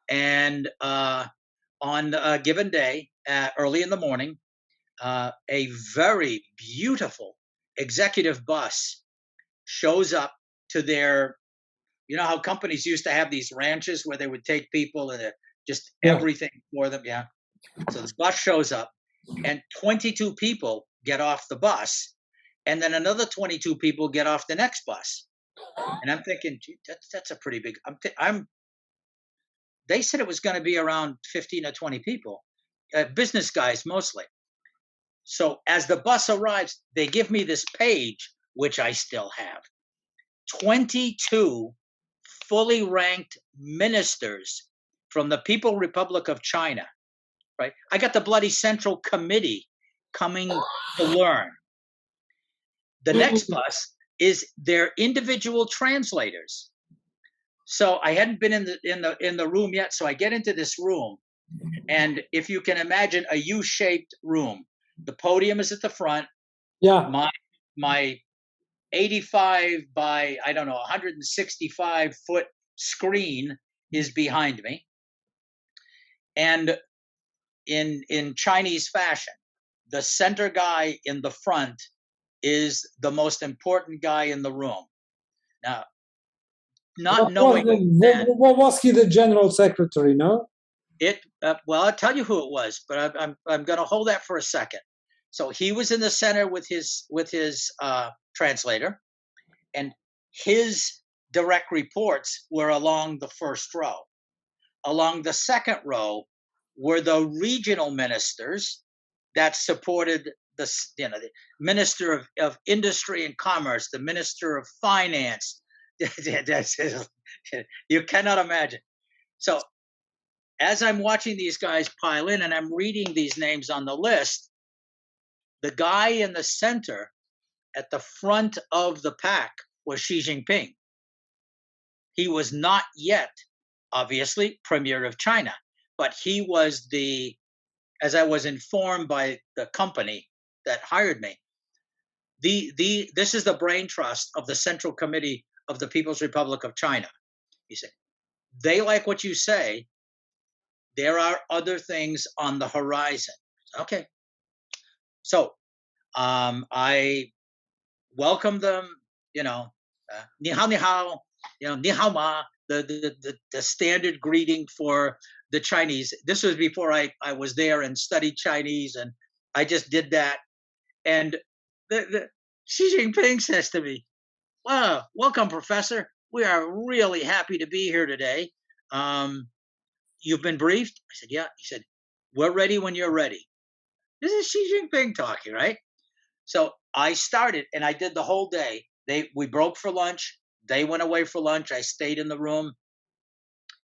And on a given day, early in the morning, a very beautiful executive bus shows up to their, how companies used to have these ranches where they would take people and just everything for them. Yeah. So the bus shows up, and 22 people get off the bus, and then another 22 people get off the next bus. And I'm thinking, gee, that's a pretty big. They said it was going to be around 15 or 20 people, business guys mostly. So as the bus arrives, they give me this page, which I still have. 22 fully ranked ministers from the People Republic of China, right? I got the bloody Central Committee coming to learn. The next bus is their individual translators. So I hadn't been in the room yet. So I get into this room, and if you can imagine a U-shaped room, the podium is at the front. Yeah. My 85 by, I don't know, 165 foot screen is behind me. And in Chinese fashion, the center guy in the front is the most important guy in the room. Now, not knowing that, What was he, the general secretary? No. well, I'll tell you who it was, but I'm going to hold that for a second. So he was in the center with his translator, and his direct reports were along the first row. Along the second row were the regional ministers that supported the minister of industry and commerce, the minister of finance. You cannot imagine. So as I'm watching these guys pile in and I'm reading these names on the list, the guy in the center at the front of the pack was Xi Jinping. He was not yet, obviously, Premier of China, but he was as I was informed by the company that hired me, this is the brain trust of the Central Committee of the People's Republic of China. He said, they like what you say. There are other things on the horizon. Okay. So I welcome them, ni hao, ni hao, ni hao ma, the standard greeting for the Chinese. This was before I was there and studied Chinese, and I just did that. And Xi Jinping says to me, "Wow, welcome, Professor. We are really happy to be here today. You've been briefed?" I said, "Yeah." He said, "We're ready when you're ready." This is Xi Jinping talking, right? So I started, and I did the whole day. We broke for lunch. They went away for lunch. I stayed in the room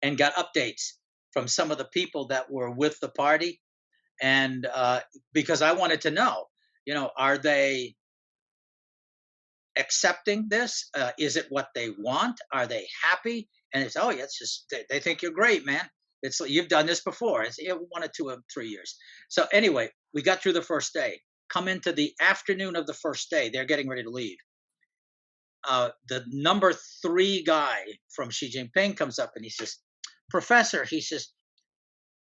and got updates from some of the people that were with the party. And because I wanted to know, are they accepting this? Is it what they want? Are they happy? And it's, oh, yeah, it's just, they think you're great, man. It's like, you've done this before. It's 1 or 2 or 3 years. So anyway, we got through the first day. Come into the afternoon of the first day. They're getting ready to leave. The number 3 guy from Xi Jinping comes up and he says, "Professor," he says,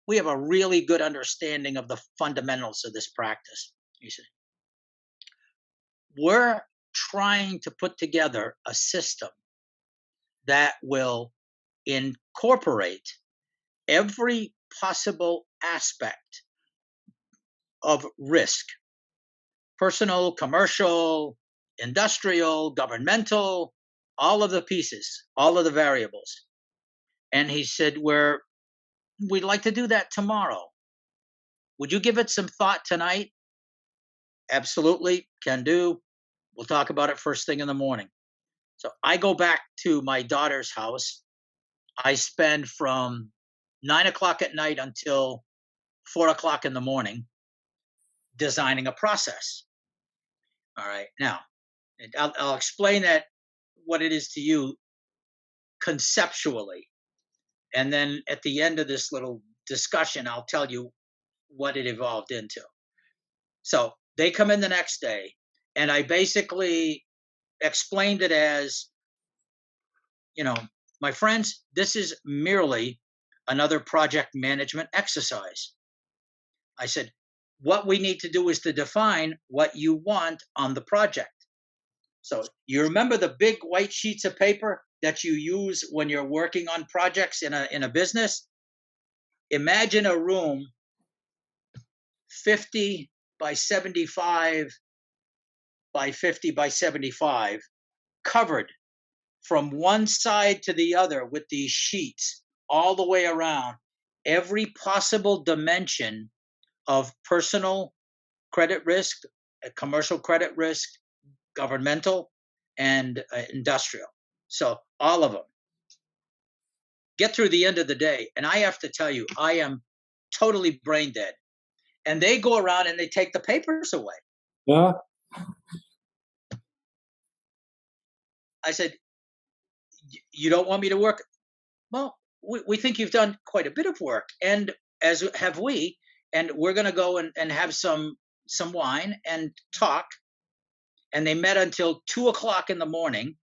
"we have a really good understanding of the fundamentals of this practice." He said, "We're trying to put together a system that will incorporate every possible aspect of risk, personal, commercial, industrial, governmental, all of the pieces, all of the variables." And he said, "We'd like to do that tomorrow. Would you give it some thought tonight?" "Absolutely, can do. We'll talk about it first thing in the morning." So I go back to my daughter's house. I spend from 9 o'clock at night until 4 o'clock in the morning designing a process. All right. Now, I'll explain what it is to you conceptually. And then at the end of this little discussion, I'll tell you what it evolved into. So they come in the next day, and I basically explained it as, my friends, this is merely another project management exercise. I said, what we need to do is to define what you want on the project. So you remember the big white sheets of paper that you use when you're working on projects in a business? Imagine a room 50 by 75 by 50 by 75, covered from one side to the other with these sheets all the way around every possible dimension of personal credit risk, commercial credit risk, governmental, and industrial. So all of them. Get through the end of the day, and I have to tell you, I am totally brain dead. And they go around and they take the papers away. Yeah. I said, you don't want me to work? Well, we think you've done quite a bit of work, and as have we, and we're going to go and have some wine and talk. And they met until 2:00 in the morning.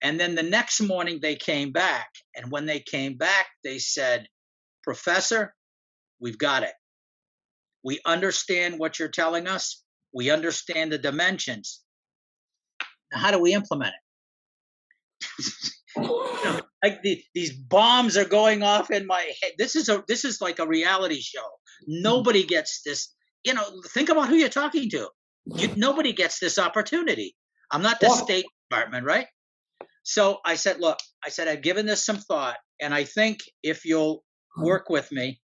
And then the next morning they came back. And when they came back, they said, Professor, we've got it. We understand what you're telling us. We understand the dimensions. Now, how do we implement it? Like these bombs are going off in my head. This is like a reality show. Nobody gets this. Think about who you're talking to. Nobody gets this opportunity. I'm not the State Department, right? So I said, look, I've given this some thought, and I think if you'll work with me,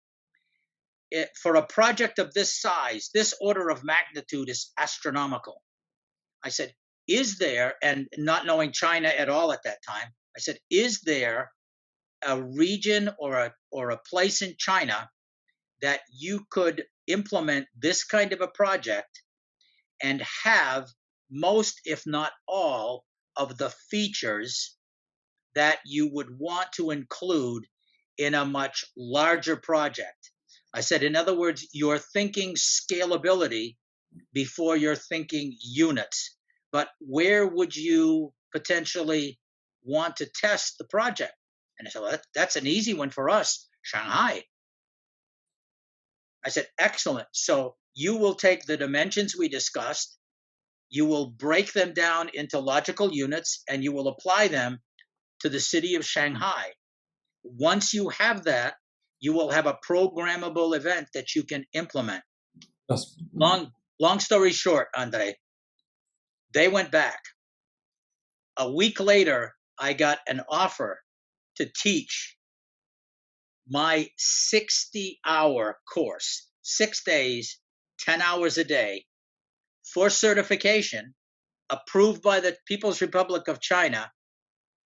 for a project of this size, this order of magnitude is astronomical. I said, is there, and not knowing China at all at that time, I said, is there a region or a place in China that you could implement this kind of a project and have most, if not all, of the features that you would want to include in a much larger project? I said, in other words, you're thinking scalability before you're thinking units. But where would you potentially want to test the project? And I said, well, that's an easy one for us, Shanghai. I said, excellent. So you will take the dimensions we discussed, you will break them down into logical units, and you will apply them to the city of Shanghai. Once you have that, you will have a programmable event that you can implement. Yes. Long story short, Andre, they went back. A week later, I got an offer to teach my 60-hour course, 6 days, 10 hours a day, for certification, approved by the People's Republic of China,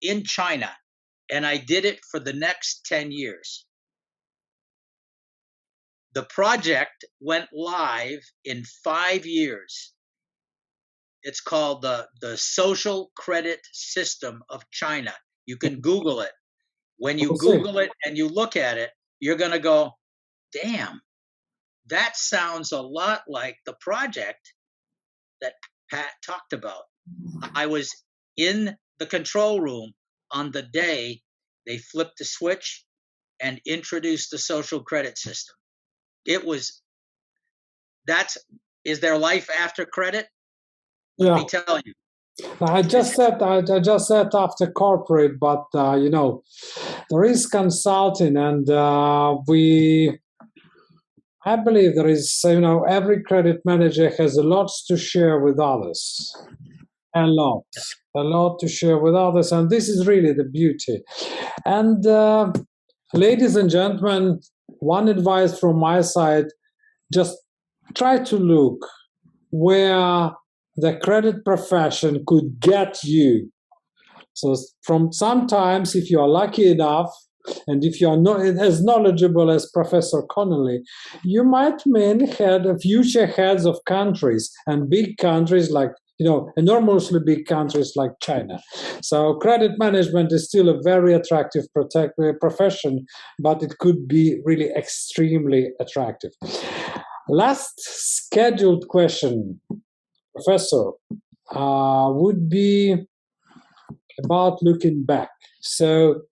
in China. And I did it for the next 10 years. The project went live in 5 years. It's called the Social Credit System of China. You can Google it. When you Google it and you look at it, you're going to go, damn, that sounds a lot like the project that Pat talked about. I was in the control room on the day they flipped the switch and introduced the social credit system. Is there life after credit? Let me tell you. I just said after corporate, but there is consulting, and I believe there is, every credit manager has a lot to share with others. A lot to share with others, and this is really the beauty. And ladies and gentlemen, one advice from my side, just try to look where the credit profession could get you. So from sometimes, if you are lucky enough, and if you are not as knowledgeable as Professor Connelly, you might mean future heads of countries, and big countries like, enormously big countries like China. So credit management is still a very attractive profession, but it could be really extremely attractive. Last scheduled question, Professor, would be about looking back. So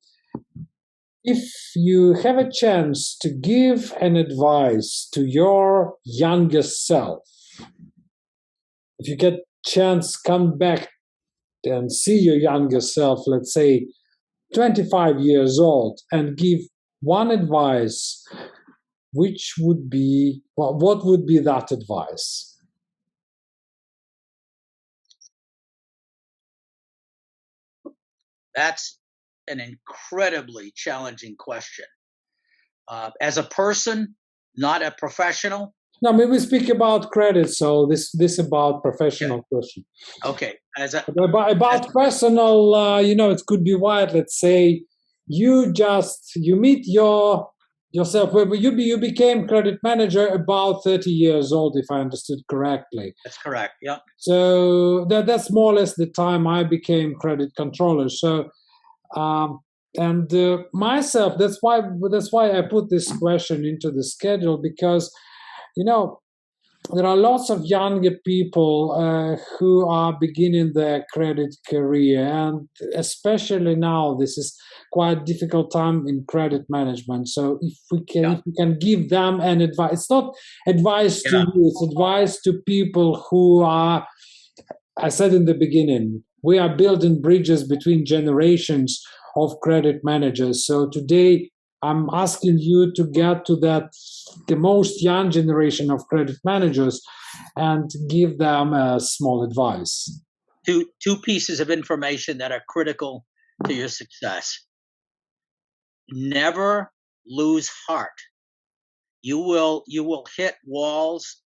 if you have a chance to give an advice to your younger self, if you get chance, come back and see your younger self, let's say 25 years old, and give one advice, which would be, well, what would be that advice? That's an incredibly challenging question. As a person, not a professional. Now, maybe we speak about credit, so this about professional question. Okay. About personal, it could be wide. Let's say you meet yourself. You became credit manager about 30 years old, if I understood correctly. That's correct. Yep. So that's more or less the time I became credit controller. So, and myself, that's why I put this question into the schedule, because there are lots of younger people who are beginning their credit career, and especially now, this is quite a difficult time in credit management. So if we can give them an advice, it's not advice to you, it's advice to people who are, I said in the beginning, we are building bridges between generations of credit managers. So today, I'm asking you to get to the most young generation of credit managers and give them a small advice. Two pieces of information that are critical to your success. Never lose heart. You will hit walls,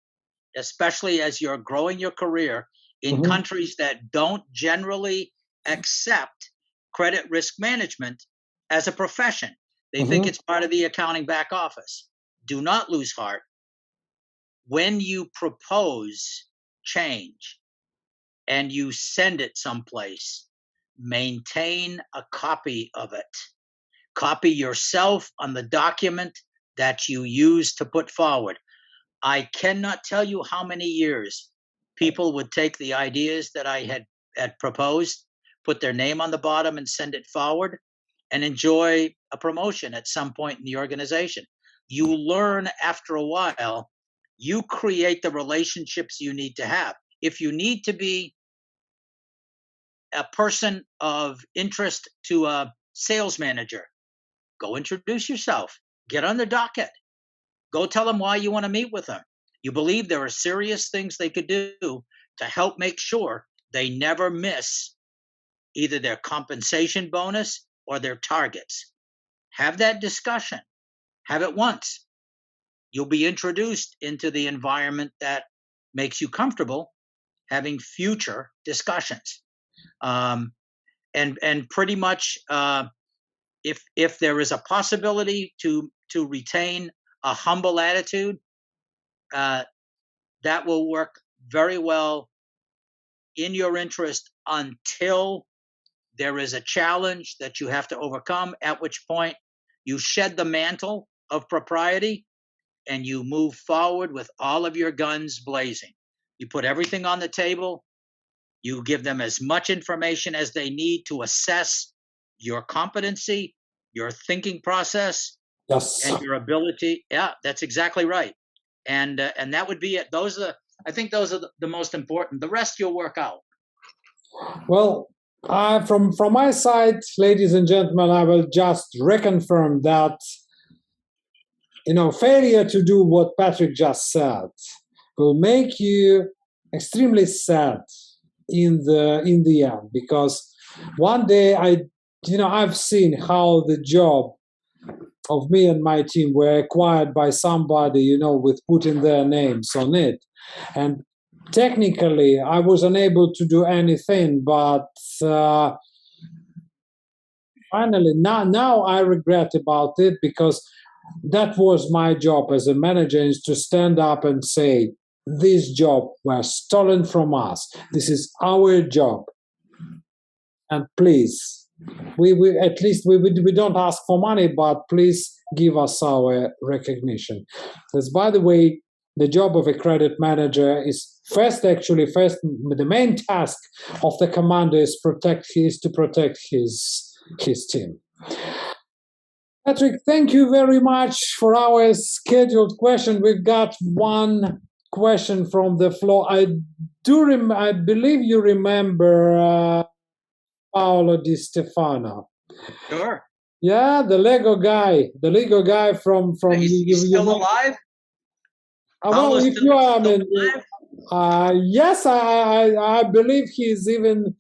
especially as you're growing your career in countries that don't generally accept credit risk management as a profession. They think it's part of the accounting back office. Do not lose heart. When you propose change and you send it someplace, maintain a copy of it. Copy yourself on the document that you use to put forward. I cannot tell you how many years people would take the ideas that I had proposed, put their name on the bottom and send it forward, and enjoy a promotion at some point in the organization. You learn after a while. You create the relationships you need to have. If you need to be a person of interest to a sales manager, go introduce yourself. Get on the docket. Go tell them why you want to meet with them. You believe there are serious things they could do to help make sure they never miss either their compensation bonus or their targets. Have that discussion. Have it once. You'll be introduced into the environment that makes you comfortable having future discussions. And pretty much, if there is a possibility to retain a humble attitude, that will work very well in your interest until there is a challenge that you have to overcome, at which point you shed the mantle of propriety and you move forward with all of your guns blazing. You put everything on the table. You give them as much information as they need to assess your competency, your thinking process, and your ability. Yeah, that's exactly right. And that would be it. I think those are the most important. The rest you'll work out. Well, from my side, ladies and gentlemen, I will just reconfirm that failure to do what Patrick just said will make you extremely sad in the end, because one day I've seen how the job of me and my team were acquired by somebody, with putting their names on it. And technically, I was unable to do anything, but finally, now I regret about it, because that was my job as a manager, is to stand up and say, this job was stolen from us. This is our job. And please, we at least we don't ask for money, but please give us our recognition. That's, by the way, the job of a credit manager is the main task of the commander is to protect his team. Patrick, thank you very much for our scheduled question. We've got one question from the floor. I believe you remember Paolo Di Stefano. Sure. Yeah, the Lego guy from He's you still might. alive? Well, Paulo's if you are, I still mean, alive? yes, I believe he's even,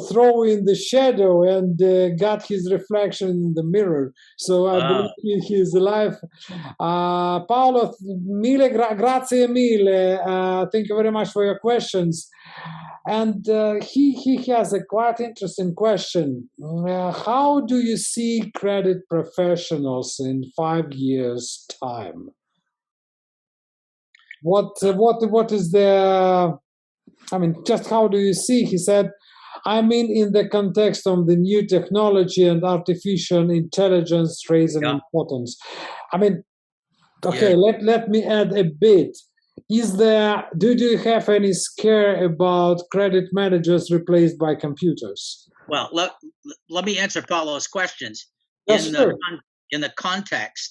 throwing the shadow and got his reflection in the mirror. So I believe he's alive. Paolo, grazie mille. Thank you very much for your questions. And he has a quite interesting question. How do you see credit professionals in 5 years' time? What is the, I mean, just how do you see? He said, I mean, in the context of the new technology and artificial intelligence raise an Yeah. importance. I mean, okay, Yeah. let me add a bit. Do you have any scare about credit managers replaced by computers? Well, let me answer Paulo's questions Yes, in the sure. in the context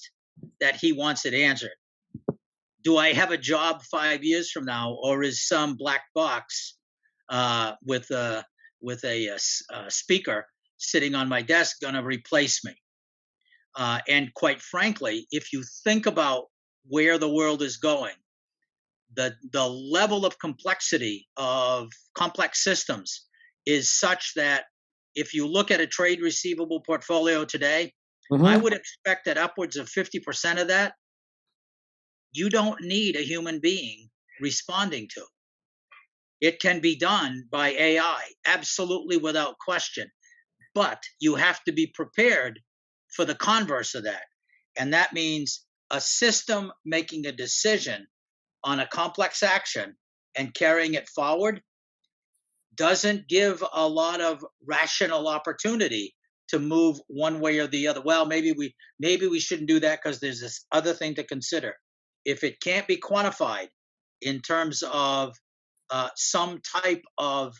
that he wants it answered. Do I have a job 5 years from now, or is some black box with a speaker sitting on my desk going to replace me? And quite frankly, if you think about where the world is going, the level of complexity of complex systems is such that if you look at a trade receivable portfolio today, I would expect that upwards of 50% of that you don't need a human being responding to. It can be done by AI, absolutely without question. But you have to be prepared for the converse of that. And that means a system making a decision on a complex action and carrying it forward doesn't give a lot of rational opportunity to move one way or the other. Well, maybe we shouldn't do that because there's this other thing to consider. If it can't be quantified in terms of some type of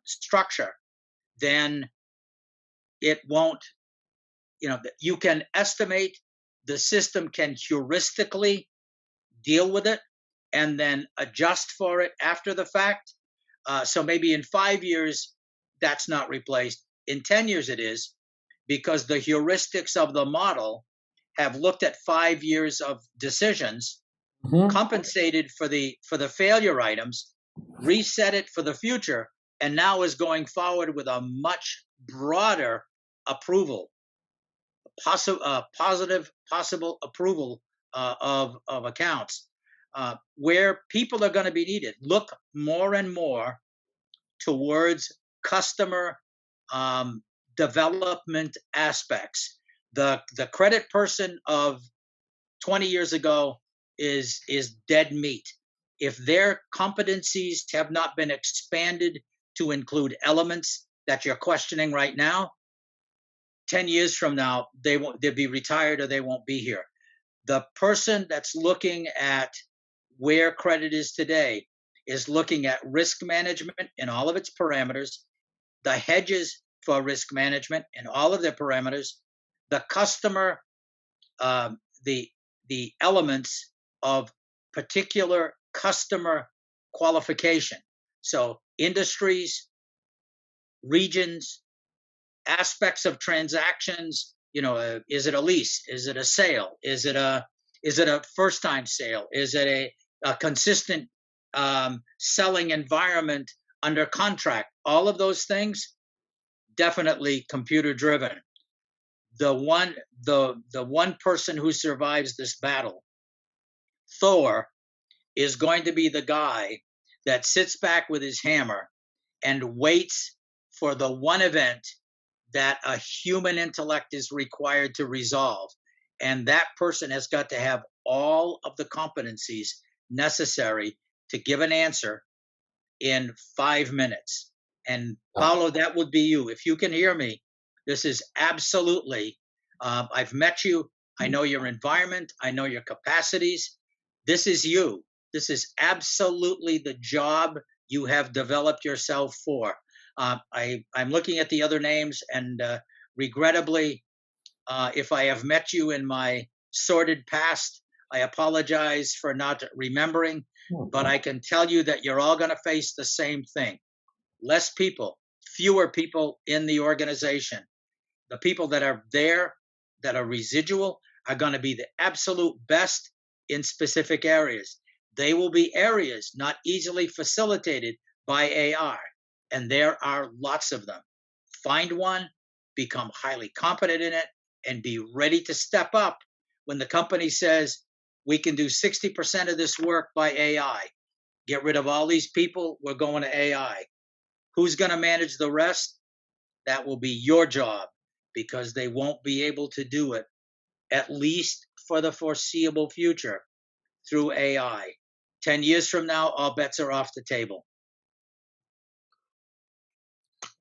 structure, then it won't. You can estimate, the system can heuristically deal with it and then adjust for it after the fact. So maybe in 5 years, that's not replaced. In 10 years, it is, because the heuristics of the model have looked at 5 years of decisions, compensated for the failure items, reset it for the future, and now is going forward with a much broader approval, possible approval of accounts, where people are going to be needed. Look more and more towards customer development aspects. The credit person of 20 years ago is dead meat. If their competencies have not been expanded to include elements that you're questioning right now, 10 years from now, they'll be retired or they won't be here. The person that's looking at where credit is today is looking at risk management in all of its parameters, the hedges for risk management in all of their parameters, the customer, the elements of particular customer qualification. So industries, regions, aspects of transactions. Is it a lease? Is it a sale? Is it a first time sale? Is it a consistent selling environment under contract? All of those things, definitely computer driven. The one person who survives this battle, Thor, is going to be the guy that sits back with his hammer and waits for the one event that a human intellect is required to resolve. And that person has got to have all of the competencies necessary to give an answer in 5 minutes. And Paolo, that would be you. If you can hear me, this is absolutely, I've met you. I know your environment. I know your capacities. This is you. This is absolutely the job you have developed yourself for. I'm looking at the other names, and regrettably, if I have met you in my sordid past, I apologize for not remembering, but I can tell you that you're all going to face the same thing. Less people, fewer people in the organization. The people that are there, that are residual, are going to be the absolute best in specific areas. They will be areas not easily facilitated by AI, and there are lots of them. Find one, become highly competent in it, and be ready to step up when the company says, we can do 60% of this work by AI. Get rid of all these people, we're going to AI. Who's going to manage the rest? That will be your job, because they won't be able to do it, at least for the foreseeable future, through AI. 10 years from now, all bets are off the table.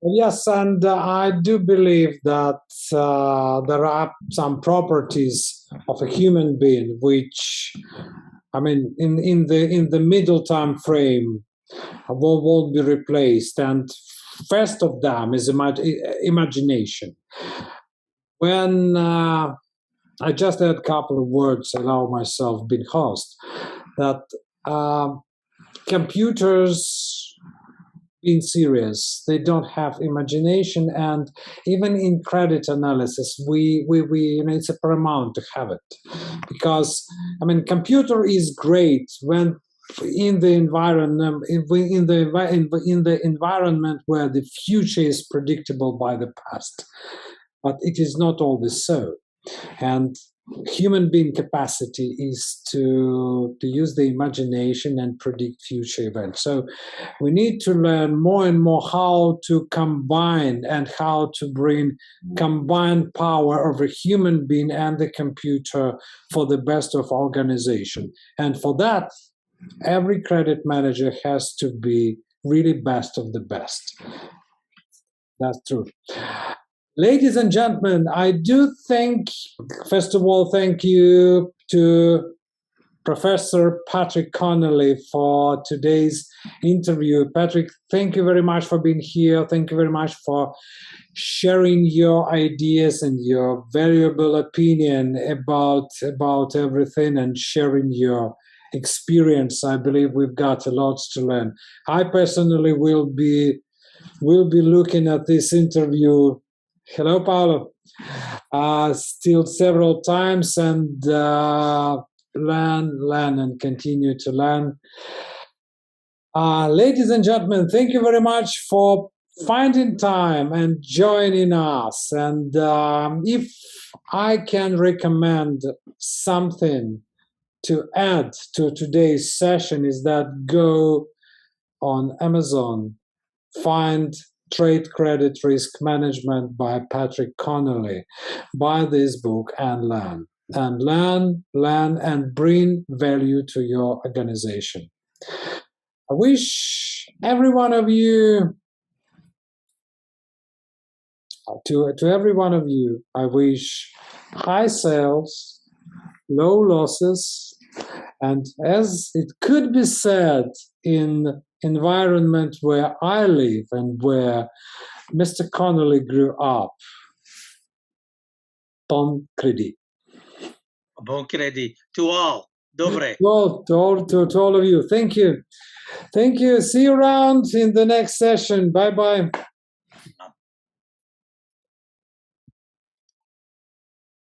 Yes, and I do believe that there are some properties of a human being which, I mean, in the middle time frame, won't be replaced. And first of them is imagination. When I just had a couple of words, allow myself being host, that computers, being serious, they don't have imagination, and even in credit analysis, we it's a paramount to have it, because I mean, computer is great when in the environment in the environment where the future is predictable by the past, but it is not always so. And human being capacity is to use the imagination and predict future events. So we need to learn more and more how to combine and how to bring combined power of a human being and the computer for the best of organization. And for that, every credit manager has to be really best of the best. That's true. Ladies and gentlemen, I do think, first of all, thank you to Professor Patrick Connelly for today's interview. Patrick, thank you very much for being here. Thank you very much for sharing your ideas and your valuable opinion about everything and sharing your experience. I believe we've got a lot to learn. I personally will be looking at this interview. Hello, Paolo. Still several times and learn and continue to learn. Ladies and gentlemen, thank you very much for finding time and joining us. And if I can recommend something to add to today's session, is that go on Amazon, find Trade Credit Risk Management by Patrick Connelly. Buy this book and learn. And learn, and bring value to your organization. I wish every one of you, to every one of you, I wish high sales, low losses, and as it could be said in environment where I live and where Mr. Connelly grew up, bon crédit. Bon crédit to all. Dobre. Well, to all of you, thank you. Thank you. See you around in the next session. Bye-bye.